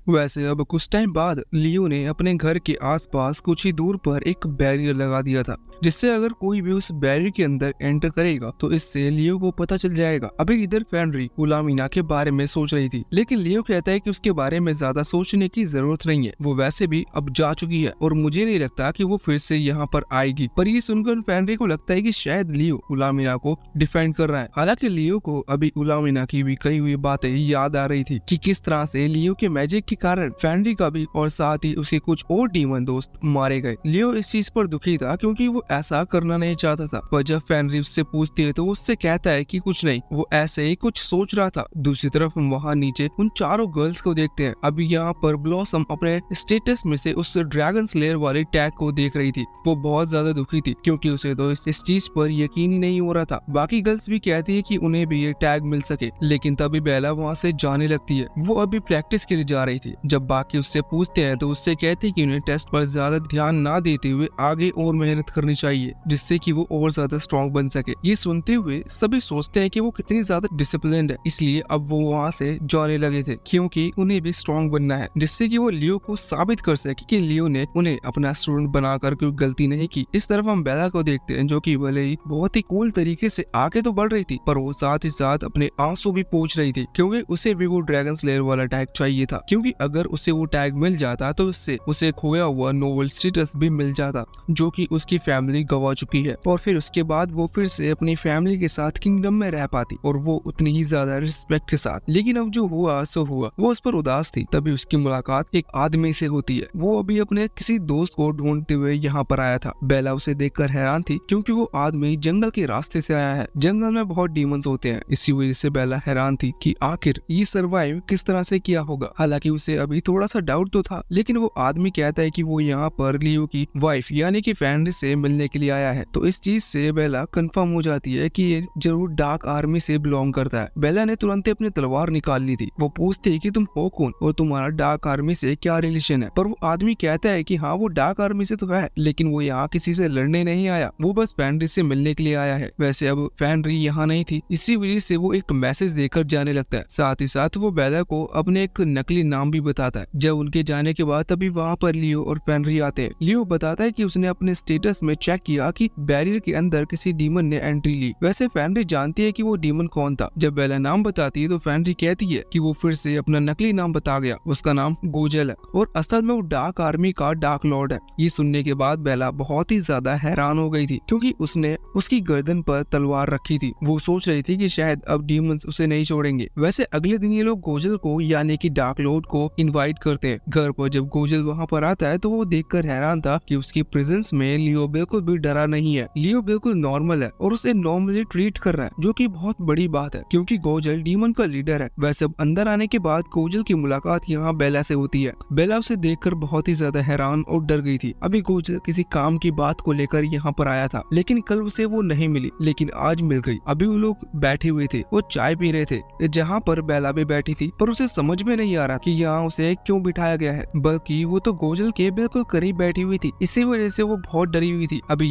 वैसे अब कुछ टाइम बाद लियो ने अपने घर के आसपास कुछ ही दूर पर एक बैरियर लगा दिया था, जिससे अगर कोई भी उस बैरियर के अंदर एंटर करेगा तो इससे लियो को पता चल जाएगा। अभी इधर फेनरी उलामीना के बारे में सोच रही थी, लेकिन लियो कहता है कि उसके बारे में ज्यादा सोचने की जरूरत नहीं है, वो वैसे भी अब जा चुकी है और मुझे नहीं लगता कि वो फिर से यहाँ पर आएगी। पर ये सुनकर फेनरी को लगता है कि शायद लियो उलामीना को डिफेंड कर रहा है। हालांकि लियो को अभी उलामीना की भी कही हुई बातें याद आ रही थी कि किस तरह से लियो के मैजिक के कारण फेनरी का भी और साथ ही उसके कुछ और डीमन दोस्त मारे गए। लियो इस चीज पर दुखी था क्योंकि वो ऐसा करना नहीं चाहता था, पर जब फेनरी उससे पूछती है तो वो उससे कहता है कि कुछ नहीं, वो ऐसे ही कुछ सोच रहा था। दूसरी तरफ हम वहाँ नीचे उन चारों गर्ल्स को देखते हैं। अभी यहाँ पर ब्लॉसम अपने स्टेटस में से उस ड्रैगन स्लेयर वाले टैग को देख रही थी। वो बहुत ज्यादा दुखी थी क्योंकि उसे तो इस चीज पर यकीन ही नहीं हो रहा था। बाकी गर्ल्स भी कहती है कि उन्हें भी ये टैग मिल सके, लेकिन तभी बेला वहाँ से जाने लगती है। वो अभी प्रैक्टिस के लिए जा रही थी। जब बाकी उससे पूछते हैं तो उससे कहती है कि उन्हें टेस्ट पर ज्यादा ध्यान ना देते हुए आगे और मेहनत करनी चाहिए, जिससे कि वो और ज्यादा स्ट्रॉन्ग बन सके। ये सुनते हुए सभी सोचते हैं कि वो कितनी ज्यादा डिसिप्लिन्ड है, इसलिए अब वो वहाँ से जाने लगे थे क्योंकि उन्हें भी स्ट्रॉन्ग बनना है, जिससे कि वो लियो को साबित कर सके कि लियो ने उन्हें अपना स्टूडेंट बनाकर कोई गलती नहीं की। इस तरफ हम बेला को देखते हैं जो कि भले ही बहुत ही कूल तरीके से आगे तो बढ़ रही थी, पर वो साथ ही साथ अपने आंसू भी पोंछ रही थी क्योंकि उसे भी वो ड्रैगन स्लेयर वाला टैग चाहिए था। क्योंकि अगर उसे वो टैग मिल जाता तो उससे उसे खोया हुआ नोबल स्टेटस भी मिल जाता जो कि उसकी फैमिली गवा चुकी है, और फिर उसके बाद वो फिर से अपनी फैमिली के साथ किंगडम में रह पाती और वो उतनी ही ज्यादा रिस्पेक्ट के साथ। लेकिन अब जो हुआ सो हुआ। वो उस पर उदास थी। तभी उसकी मुलाकात एक आदमी से होती है। वो अभी अपने किसी दोस्त को ढूंढते हुए यहाँ पर आया था। बेला उसे देखकर हैरान थी क्योंकि वो आदमी जंगल के रास्ते से आया है। जंगल में बहुत डीमंस होते हैं, इसी वजह से बेला हैरान थी कि आखिर ये सर्वाइव किस तरह से किया होगा। हालांकि उसे अभी थोड़ा सा डाउट तो था, लेकिन वो आदमी कहता है कि वो यहाँ पर लियो की वाइफ यानी कि फेनरी से मिलने के लिए आया है। तो इस चीज से बेला कंफर्म हो जाती है कि ये जरूर डार्क आर्मी से बिलोंग करता है। बेला ने तुरंत अपनी तलवार निकाल ली थी। वो पूछती है कि तुम हो कौन और तुम्हारा डार्क आर्मी से क्या रिलेशन है। पर वो आदमी कहता है कि हाँ वो डार्क आर्मी से तो है, लेकिन वो यहाँ किसी से लड़ने नहीं आया, वो बस फेनरी से मिलने के लिए आया है। वैसे अब फेनरी यहाँ नहीं थी, इसी वजह से वो एक मैसेज देकर जाने लगता है। साथ ही साथ वो बेला को अपने एक नकली नाम भी बताता है। जब उनके जाने के बाद तभी वहाँ पर लियो और फेनरी आते हैं। लियो बताता है कि उसने अपने स्टेटस में चेक किया कि बैरियर के अंदर किसी डीमन ने एंट्री ली। वैसे फेनरी जानती है कि वो डीमन कौन था। जब बेला नाम बताती है तो फेनरी कहती है कि वो फिर से अपना नकली नाम बता गया, उसका नाम गोजेल है और असल में वो डार्क आर्मी का डार्क लॉर्ड है। ये सुनने के बाद बेला बहुत ही ज्यादा हैरान हो गई थी क्योंकि उसने उसकी गर्दन पर तलवार रखी थी। वो सोच रही थी कि शायद अब डीमंस उसे नहीं छोड़ेंगे। वैसे अगले दिन ये लोग गोजेल को यानी कि डार्क लॉर्ड को इनवाइट करते हैं घर पर। जब गोजेल वहाँ पर आता है तो वो देखकर हैरान था कि उसकी प्रेजेंस में लियो बिल्कुल भी डरा नहीं है। लियो बिल्कुल नॉर्मल है और उसे नॉर्मली ट्रीट कर रहा है, जो कि बहुत बड़ी बात है क्योंकि गोजेल डीमन का लीडर है। वैसे अब अंदर आने के बाद गोजेल की मुलाकात यहाँ बेला से होती है। बेला उसे देखकर बहुत ही ज्यादा हैरान और डर गई थी। अभी गोजेल किसी काम की बात को लेकर यहाँ पर आया था, लेकिन कल उसे वो नहीं मिली, लेकिन आज मिल गई। अभी वो लोग बैठे हुए थे, वो चाय पी रहे थे जहाँ पर बेला भी बैठी थी, पर उसे समझ में नहीं आ रहा कि यहाँ उसे क्यों बिठाया गया है, बल्कि वो तो गोजेल के बिल्कुल करीब बैठी हुई थी। इसी वजह से वो बहुत डरी हुई थी। अभी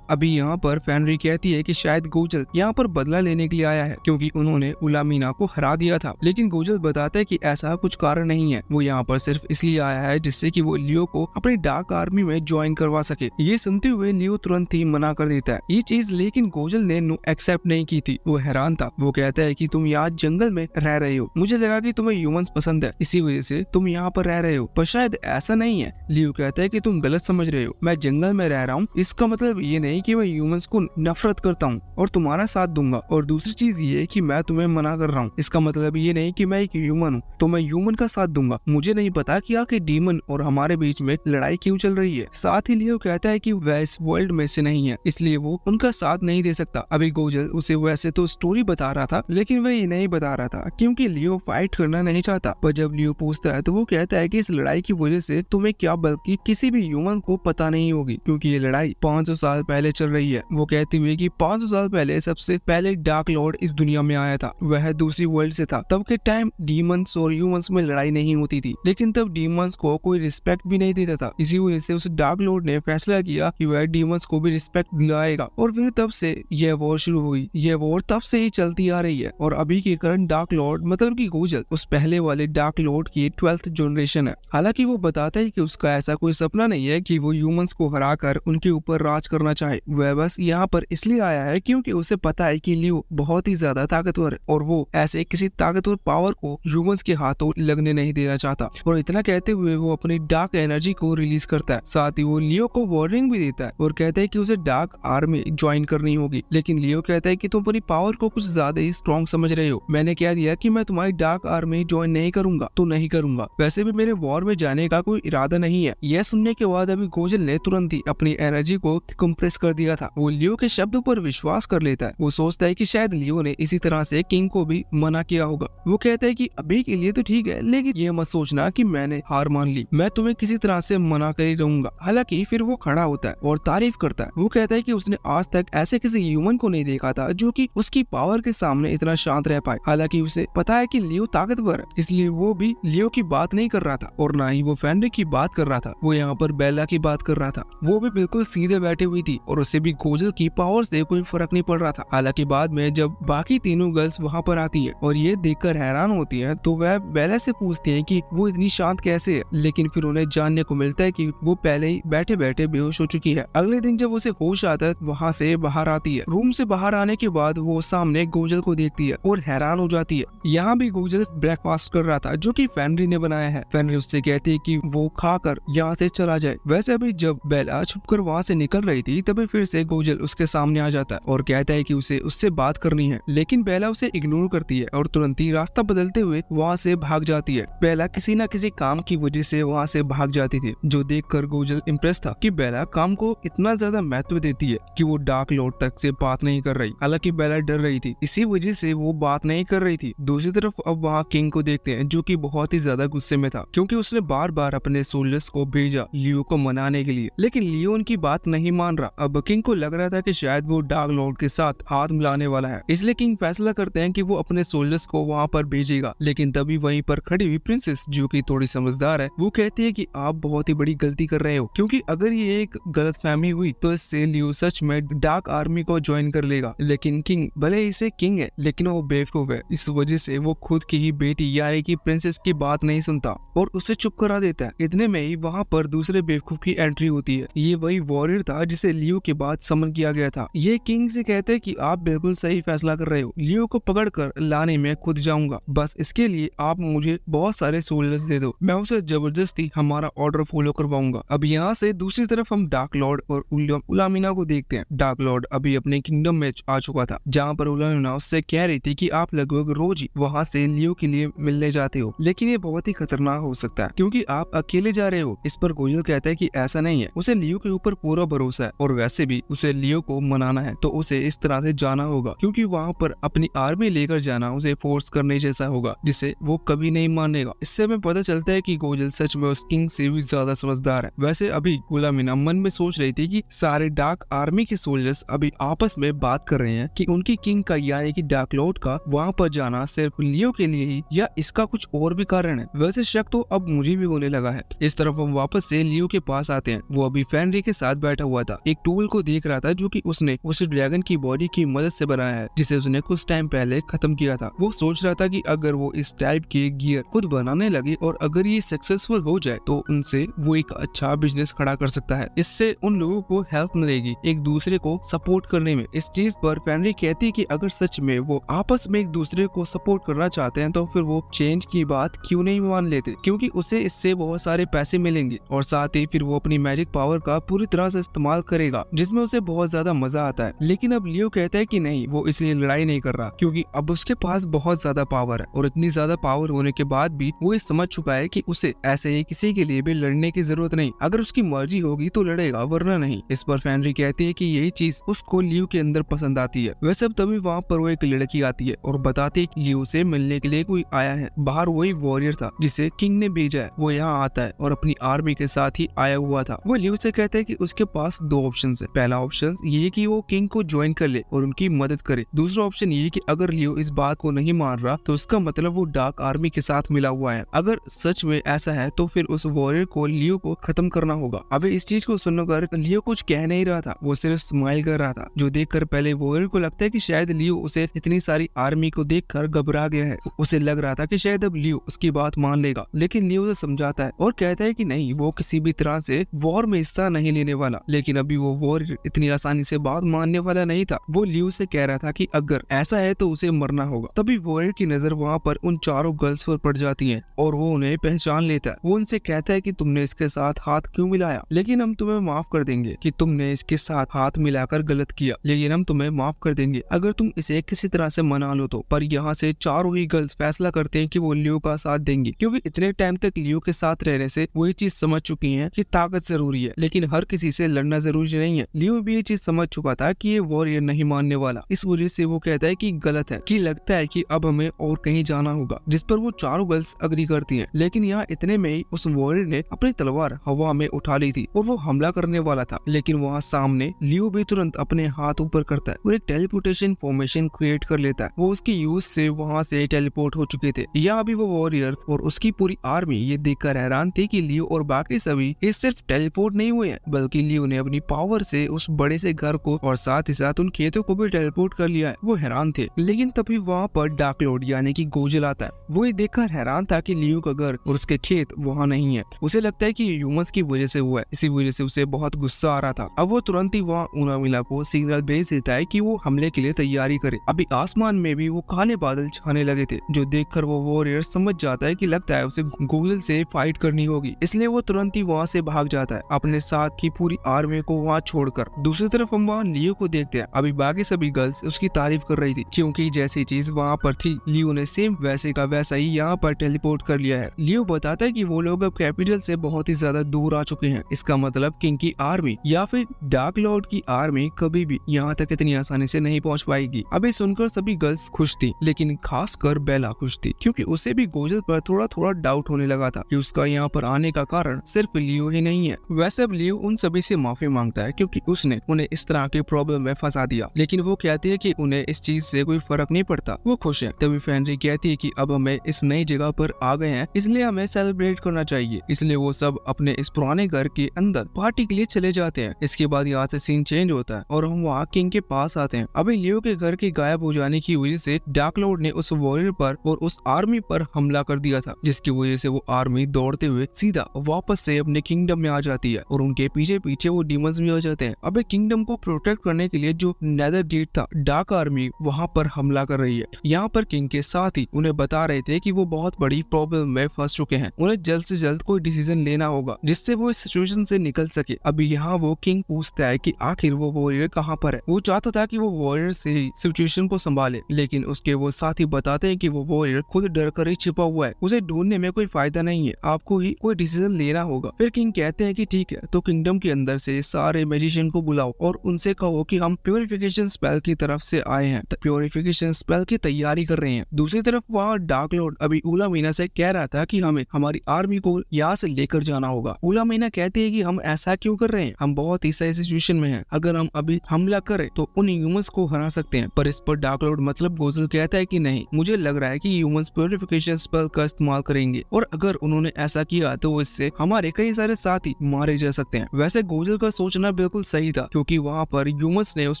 यहाँ पर फेनरी कहती है कि शायद गोजेल यहाँ पर बदला लेने के लिए आया है क्योंकि उन्होंने उलामीना को हरा दिया था। लेकिन गोजेल बताता है कि ऐसा कुछ कारण नहीं है, वो यहाँ पर सिर्फ इसलिए आया है जिससे कि वो लियो को अपनी डार्क आर्मी में ज्वाइन करवा सके। ये सुनते हुए लियो तुरंत ही मना कर देता है ये चीज, लेकिन गोजेल ने एक्सेप्ट नहीं की थी। वो हैरान था। वो कहता है कि तुम यहाँ जंगल में रह रहे हो, मुझे लगा कि तुम्हें ह्यूमंस पसंद है, इसी वजह से तुम यहाँ पर रह रहे हो, पर शायद ऐसा नहीं है। लियो कहता है कि तुम गलत समझ रहे हो, मैं जंगल में रह रहा हूँ इसका मतलब ये नहीं कि मैं ह्यूमंस को नफरत करता हूँ और तुम्हारा साथ दूंगा। और दूसरी चीज ये कि मैं तुम्हें मना कर रहा हूँ, इसका मतलब ये नहीं कि मैं एक ह्यूमन हूँ तो मैं ह्यूमन का साथ दूंगा। मुझे नहीं पता कि आखिर डीमन और हमारे बीच में लड़ाई क्यों चल रही है। साथ ही लियो कहता है कि वह इस वर्ल्ड में से नहीं है, इसलिए वो उनका साथ नहीं दे सकता। अभी गोजेल उसे वैसे तो स्टोरी बता रहा था, लेकिन वह ये नहीं बता रहा था क्योंकि लियो फाइट करना नहीं चाहता। पर जब लियो पूछता है तो वो कहता है कि इस लड़ाई की वजह से तुम्हें क्या बल्कि किसी भी ह्यूमन को पता नहीं होगी क्योंकि ये लड़ाई 500 साल पहले चल रही है। वो कहती हुई कि 500 साल पहले सबसे पहले डार्क लॉर्ड इस दुनिया में आया था, वह दूसरी वर्ल्ड से था। तब के टाइम डीमंस और ह्यूमंस में लड़ाई नहीं होती थी, लेकिन तब डीमंस को कोई रिस्पेक्ट भी नहीं देता था। इसी वजह से उस डार्क लॉर्ड ने फैसला किया कि वह डीमंस को भी रिस्पेक्ट दिलाएगा और फिर तब से यह वॉर शुरू हुई। यह वॉर तब से ही चलती आ रही है और अभी के करंट डार्क लॉर्ड मतलब कि गोजेल उस पहले वाले डार्क लॉर्ड लॉर्ड की 12th जनरेशन है। हालांकि वो बताता है कि उसका ऐसा कोई सपना नहीं है कि वो ह्यूमंस को हराकर उनके ऊपर राज करना चाहे। वह बस यहाँ पर इसलिए आया है क्योंकि उसे पता है कि लियो बहुत ही ज्यादा ताकतवर है और वो ऐसे किसी ताकतवर पावर को ह्यूमंस के हाथों लगने नहीं देना चाहता। और इतना कहते हुए वो अपनी डार्क एनर्जी को रिलीज करता है। साथ ही वो लियो को वार्निंग भी देता है और कहता है कि उसे डार्क आर्मी ज्वाइन करनी होगी। लेकिन लियो कहता है कि तुम अपनी पावर को कुछ ज्यादा ही स्ट्रॉन्ग समझ रहे हो। मैंने कह दिया कि मैं तुम्हारी डार्क आर्मी ज्वाइन नहीं करूंगा तो नहीं करूंगा। वैसे भी मेरे वॉर में जाने का कोई इरादा नहीं है। यह सुनने के बाद अभी गोजल ने तुरंत ही अपनी एनर्जी को कंप्रेस कर दिया था। वो लियो के शब्दों पर विश्वास कर लेता है। वो सोचता है कि शायद लियो ने इसी तरह से किंग को भी मना किया होगा। वो कहता है कि अभी के लिए तो ठीक है, लेकिन ये मत सोचना कि मैंने हार मान ली, मैं तुम्हें किसी तरह से मना कर ही रहूंगा। हालांकि फिर वो खड़ा होता है और तारीफ करता है। वो कहता है कि उसने आज तक ऐसे किसी ह्यूमन को नहीं देखा था जो कि उसकी पावर के सामने इतना शांत रह पाए। हालांकि उसे पता है कि लियो ताकतवर है, इसलिए वो भी लियो की बात नहीं कर रहा था और ना ही वो फेनरिक की बात कर रहा था। वो यहाँ पर बेला की बात कर रहा था। वो भी बिल्कुल सीधे बैठे हुई थी और उसे भी गोजल की पावर से कोई फर्क नहीं पड़ रहा था। हालांकि बाद में जब बाकी तीनों गर्ल्स वहाँ पर आती है और ये देखकर हैरान होती है तो वह बेला से पूछती है कि वो इतनी शांत कैसे है। लेकिन फिर उन्हें जानने को मिलता है कि वो पहले ही बैठे बैठे बेहोश हो चुकी है। अगले दिन जब उसे होश आता है वहाँ से बाहर आती है। रूम से बाहर आने के बाद वो सामने गोजल को देखती है और हैरान हो जाती है। यहाँ भी गोजल ब्रेकफास्ट कर रहा था जो कि फेनरी ने बनाया है। फेनरी उससे कहती है कि वो खाकर यहाँ से चला जाए। वैसे अभी जब बेला छुपकर वहाँ से निकल रही थी तभी फिर से गोजल उसके सामने आ जाता है और कहता है कि उसे उससे बात करनी है। लेकिन बेला उसे इग्नोर करती है और तुरंत ही रास्ता बदलते हुए वहाँ से भाग जाती है। बेला किसी न किसी काम की वजह से वहाँ से भाग जाती थी, जो देखकर गोजल इम्प्रेस था कि बेला काम को इतना ज्यादा महत्व देती है कि वो डार्क लॉर्ड तक से बात नहीं कर रही। हालांकि बेला डर रही थी, इसी वजह से वो बात नहीं कर रही थी। दूसरी तरफ अब वहाँ किंग को देखते हैं जो कि बहुत ही ज्यादा गुस्से में था क्योंकि उसने बार बार अपने सोल्जर्स को भेजा लियो को मनाने के लिए, लेकिन लियो उनकी बात नहीं मान रहा। अब किंग को लग रहा था कि शायद वो डार्क लॉर्ड के साथ हाथ मिलाने वाला है, इसलिए किंग फैसला करते हैं कि वो अपने सोल्जर्स को वहाँ पर भेजेगा। लेकिन तभी वहीं पर खड़ी हुई प्रिंसेस जो कि थोड़ी समझदार है वो कहती है कि आप बहुत ही बड़ी गलती कर रहे हो, क्योंकि अगर ये एक गलत फहमी हुई तो इससे लियो सच में डार्क आर्मी को ज्वाइन कर लेगा। लेकिन किंग भले इसे किंग है लेकिन वो बेवकूफ है, इस वजह से वो खुद की ही बेटी यानी कि प्रिंसेस की बात नहीं सुनता और उसे चुप करा देता है। इतने में ही वहाँ पर दूसरे बेवकूफ की एंट्री होती है। ये वही वॉरियर था जिसे लियो के बाद समन किया गया था। ये किंग से कहते हैं कि आप बिल्कुल सही फैसला कर रहे हो, लियो को पकड़कर लाने में खुद जाऊंगा, बस इसके लिए आप मुझे बहुत सारे सोल्जर्स दे दो, मैं उसे जबरदस्ती हमारा ऑर्डर फॉलो करवाऊंगा। अब यहाँ से दूसरी तरफ हम डार्क लॉर्ड और उलामिना को देखते हैं। डार्क लॉर्ड अभी अपने किंगडम में आ चुका था जहाँ पर उलामिना उससे कह रही थी कि आप लगभग रोज ही वहाँ से लियो के लिए मिलने जाते हो, लेकिन ये बहुत ही खतरनाक हो सकता है क्योंकि आप अकेले जा रहे हो। इस पर गोजल कहता है कि ऐसा नहीं है, उसे लियो के ऊपर पूरा भरोसा है और वैसे भी उसे लियो को मनाना है तो उसे इस तरह से जाना होगा क्योंकि वहाँ पर अपनी आर्मी लेकर जाना उसे फोर्स करने जैसा होगा जिसे वो कभी नहीं मानेगा। इससे हमें पता चलता है कि गोजल सच में उस किंग से भी ज्यादा समझदार है। वैसे अभी उलामिना मन में सोच रही थी कि सारे डार्क आर्मी के सोल्जर्स अभी आपस में बात कर रहे हैं कि उनकी किंग का यानी कि डार्क लॉर्ड का वहाँ पर जाना सिर्फ लियो के लिए ही या इसका कुछ और भी कारण है। वैसे शक तो अब मुझे भी होने लगा है। इस तरफ हम वापस से लियो के पास आते हैं। वो अभी फेनरी के साथ बैठा हुआ था, एक टूल को देख रहा था जो कि उसने उस ड्रैगन की बॉडी की मदद से बनाया है जिसे उसने कुछ टाइम पहले खत्म किया था। वो सोच रहा था कि अगर वो इस टाइप के गियर खुद बनाने लगे और अगर ये सक्सेसफुल हो जाए तो उनसे वो एक अच्छा बिजनेस खड़ा कर सकता है। इससे उन लोगों को हेल्प मिलेगी एक दूसरे को सपोर्ट करने में। इस चीज पर फेनरी कहती है कि अगर सच में वो आपस में एक दूसरे को सपोर्ट करना चाहते हैं तो फिर वो चेंज की बात क्यों नहीं मान लेते, क्योंकि उसे इससे बहुत सारे पैसे मिलेंगे और साथ ही फिर वो अपनी मैजिक पावर का पूरी तरह से इस्तेमाल करेगा जिसमें उसे बहुत ज्यादा मजा आता है। लेकिन अब लियो कहता है कि नहीं, वो इसलिए लड़ाई नहीं कर रहा क्योंकि अब उसके पास बहुत ज्यादा पावर है और इतनी ज्यादा पावर होने के बाद भी वो ये समझ चुका है कि उसे ऐसे ही किसी के लिए भी लड़ने की जरूरत नहीं। अगर उसकी मर्जी होगी तो लड़ेगा वरना नहीं। इस पर फेनरी कहती है कि यही चीज उसको लियो के अंदर पसंद आती है। वैसे अब तभी वहाँ पर वो एक लड़की आती है और बताती है कि लियो से मिलने के लिए कोई आया है। बाहर वही वॉरियर था जिसे किंग ने भेजा है, वो यहाँ आता है और अपनी आर्मी के साथ ही आया हुआ था। वो लियो से कहता है कि उसके पास दो ऑप्शन है। पहला ऑप्शन ये कि वो किंग को ज्वाइन कर ले और उनकी मदद करे। दूसरा ऑप्शन ये कि अगर लियो इस बात को नहीं मान रहा तो उसका मतलब वो डार्क आर्मी के साथ मिला हुआ है। अगर सच में ऐसा है तो फिर उस वॉरियर को लियो को खत्म करना होगा। अबे इस चीज को सुनकर लियो कुछ कह नहीं रहा था, वो सिर्फ स्माइल कर रहा था, जो देखकर पहले वॉरियर को लगता है कि शायद लियो उसे इतनी सारी आर्मी को देखकर घबरा गया है। उसे लग रहा था कि शायद अब लियो उसकी बात मान लेगा, लेकिन लियो उसे समझाता है और कहता है कि नहीं, वो किसी भी तरह से वॉर में हिस्सा नहीं लेने वाला। लेकिन अभी वो वॉर इतनी आसानी से बात मानने वाला नहीं था। वो लियो से कह रहा था कि अगर ऐसा है तो उसे मरना होगा। तभी वॉरियर की नजर वहाँ पर उन चारों गर्ल्स पर पड़ जाती है और वो उन्हें पहचान लेता है। वो उनसे कहता है कि तुमने इसके साथ हाथ क्यों मिलाया, लेकिन हम तुम्हें माफ कर देंगे कि तुमने इसके साथ हाथ मिलाकर गलत किया, लेकिन हम तुम्हें माफ कर देंगे अगर तुम इसे किसी तरह से मना लो तो। पर यहाँ से चारों ही गर्ल्स फैसला करते हैं कि वो लियो का साथ देंगी, क्योंकि इतने टाइम तक लियो के साथ रहने से वो ये चीज समझ चुकी हैं कि ताकत जरूरी है, लेकिन हर किसी से लड़ना जरूरी नहीं है। लियो भी ये चीज समझ चुका था कि ये वॉरियर नहीं मानने वाला। इस वजह से वो कहता है कि गलत है, कि लगता है कि अब हमें और कहीं जाना होगा, जिस पर वो चारों गर्ल्स अग्री करती हैं। लेकिन यहाँ इतने में ही उस वॉरियर ने अपनी तलवार हवा में उठा ली थी और वो हमला करने वाला था। लेकिन वहाँ सामने लियो भी तुरंत अपने हाथ ऊपर करता है और एक टेलीपोर्टेशन फॉर्मेशन क्रिएट कर लेता है। वो उसकी यूज से वहाँ से टेलीपोर्ट हो चुके थे। यहाँ अभी वो वॉरियर और उसकी पूरी आर्मी ये देखकर हैरान थे कि लियो और बाकी सभी ये सिर्फ टेलीपोर्ट नहीं हुए हैं, बल्कि लियो ने अपनी पावर से उस बड़े से घर को और साथ ही साथ उन खेतों को भी टेलीपोर्ट कर लिया है। वो हैरान थे। लेकिन तभी वहाँ पर डार्क लॉर्ड यानी कि गोजल आता है। वो ये देखकर हैरान था कि लियो का घर और उसके खेत वहाँ नहीं है। उसे लगता है कि ह्यूमंस की वजह से हुआ है, इसी वजह से उसे बहुत गुस्सा आ रहा था। अब वो तुरंत ही वहाँ उनामिला को सिग्नल भेज देता है कि वो हमले के लिए तैयारी करे। अभी आसमान में भी वो काले बादल छाने लगे थे, जो देखकर वो वॉरियर समझ जाता है कि लगता है उसे गोजल से फाइट करनी होगी। इसलिए वो तुरंत ही वहाँ से भाग जाता है, अपने साथ की पूरी आर्मी को वहाँ छोड़कर। दूसरी तरफ हम वहाँ लियो को देखते हैं। अभी बाकी सभी गर्ल्स उसकी तारीफ कर रही थी, क्योंकि जैसी चीज वहाँ पर थी लियो ने सेम वैसे का वैसा ही यहाँ पर टेलीपोर्ट कर लिया है। लियो बताता है कि वो लोग अब कैपिटल से बहुत ही ज्यादा दूर आ चुके हैं। इसका मतलब किंग की आर्मी या फिर डार्क लॉर्ड की आर्मी कभी भी यहाँ तक इतनी आसानी से नहीं पहुँच पाएगी। अभी सुनकर सभी गर्ल्स खुश थी, लेकिन खासकर बेला खुश थी, क्योंकि उसे भी गोजल पर थोड़ा थोड़ा डाउट होने लगा था कि उसका यहाँ पर आने का कारण सिर्फ लियो ही नहीं है। वैसे अब लियो उन सभी से माफी मांगता है, क्योंकि उसने उन्हें इस तरह के प्रॉब्लम में फंसा दिया। लेकिन वो कहती है कि उन्हें इस चीज से कोई फर्क नहीं पड़ता, वो खुश है। तभी फेनरी कहती है कि अब हमें इस नई जगह पर आ गए हैं, इसलिए हमें सेलिब्रेट करना चाहिए। इसलिए वो सब अपने इस पुराने घर के अंदर पार्टी के लिए चले जाते हैं। इसके बाद यहाँ से सीन चेंज होता है और हम वहाँ किंग के पास आते हैं। अभी लियो के घर के गायब हो जाने की वजह से डार्क लॉर्ड ने उस वॉरियर पर और उस आर्मी पर हमला कर दिया था, जिसकी वजह से वो आर्मी दौड़ते हुए सीधा वापस से अपने किंगडम में आ जाती है और उनके पीछे पीछे वो डीमंस भी आ जाते हैं। अबे किंगडम को प्रोटेक्ट करने के लिए जो नेदर गेट था, डार्क आर्मी वहाँ पर हमला कर रही है। यहाँ पर किंग के साथ ही उन्हें बता रहे थे कि वो बहुत बड़ी प्रॉब्लम में फंस चुके हैं, उन्हें जल्द से जल्द कोई डिसीजन लेना होगा जिससे वो इस सिचुएशन से निकल सके। अभी यहाँ वो किंग पूछता है कि आखिर वो वॉरियर कहाँ पर है। वो चाहता था कि वो वॉरियर से सिचुएशन को संभाले, लेकिन उसके वो साथी बताते हैं कि वो वॉरियर खुद डर कर ही छिपा हुआ है, उसे ढूंढने में कोई फायदा नहीं है, आपको ही कोई डिसीजन लेना होगा। फिर किंग कहते हैं कि ठीक है, तो किंगडम के अंदर से सारे मैजिशियन को बुलाओ और उनसे कहो कि हम प्योरिफिकेशन स्पेल की तरफ से आए हैं, प्योरिफिकेशन स्पेल की तैयारी कर रहे हैं। दूसरी तरफ वहाँ डार्क लॉर्ड अभी उलामीना से कह रहा था कि हमें हमारी आर्मी को यहाँ से लेकर जाना होगा। उलामीना कहती है कि हम ऐसा क्यों कर रहे हैं, हम बहुत ही सही सिचुएशन में हैं, अगर हम अभी हमला करें तो उन ह्यूमंस को हरा सकते हैं। पर इस पर डार्क लॉर्ड मतलब गोजल कहता है कि नहीं, मुझे लग रहा है कि ह्यूमंस प्योरिफिकेशन स्पेल का इस्तेमाल करेंगे और अगर उन्होंने ऐसा किया तो इससे हमारे कई सारे साथी मारे जा सकते हैं। वैसे गोजल का सोचना बिल्कुल सही था, क्योंकि वहाँ पर ह्यूमंस ने उस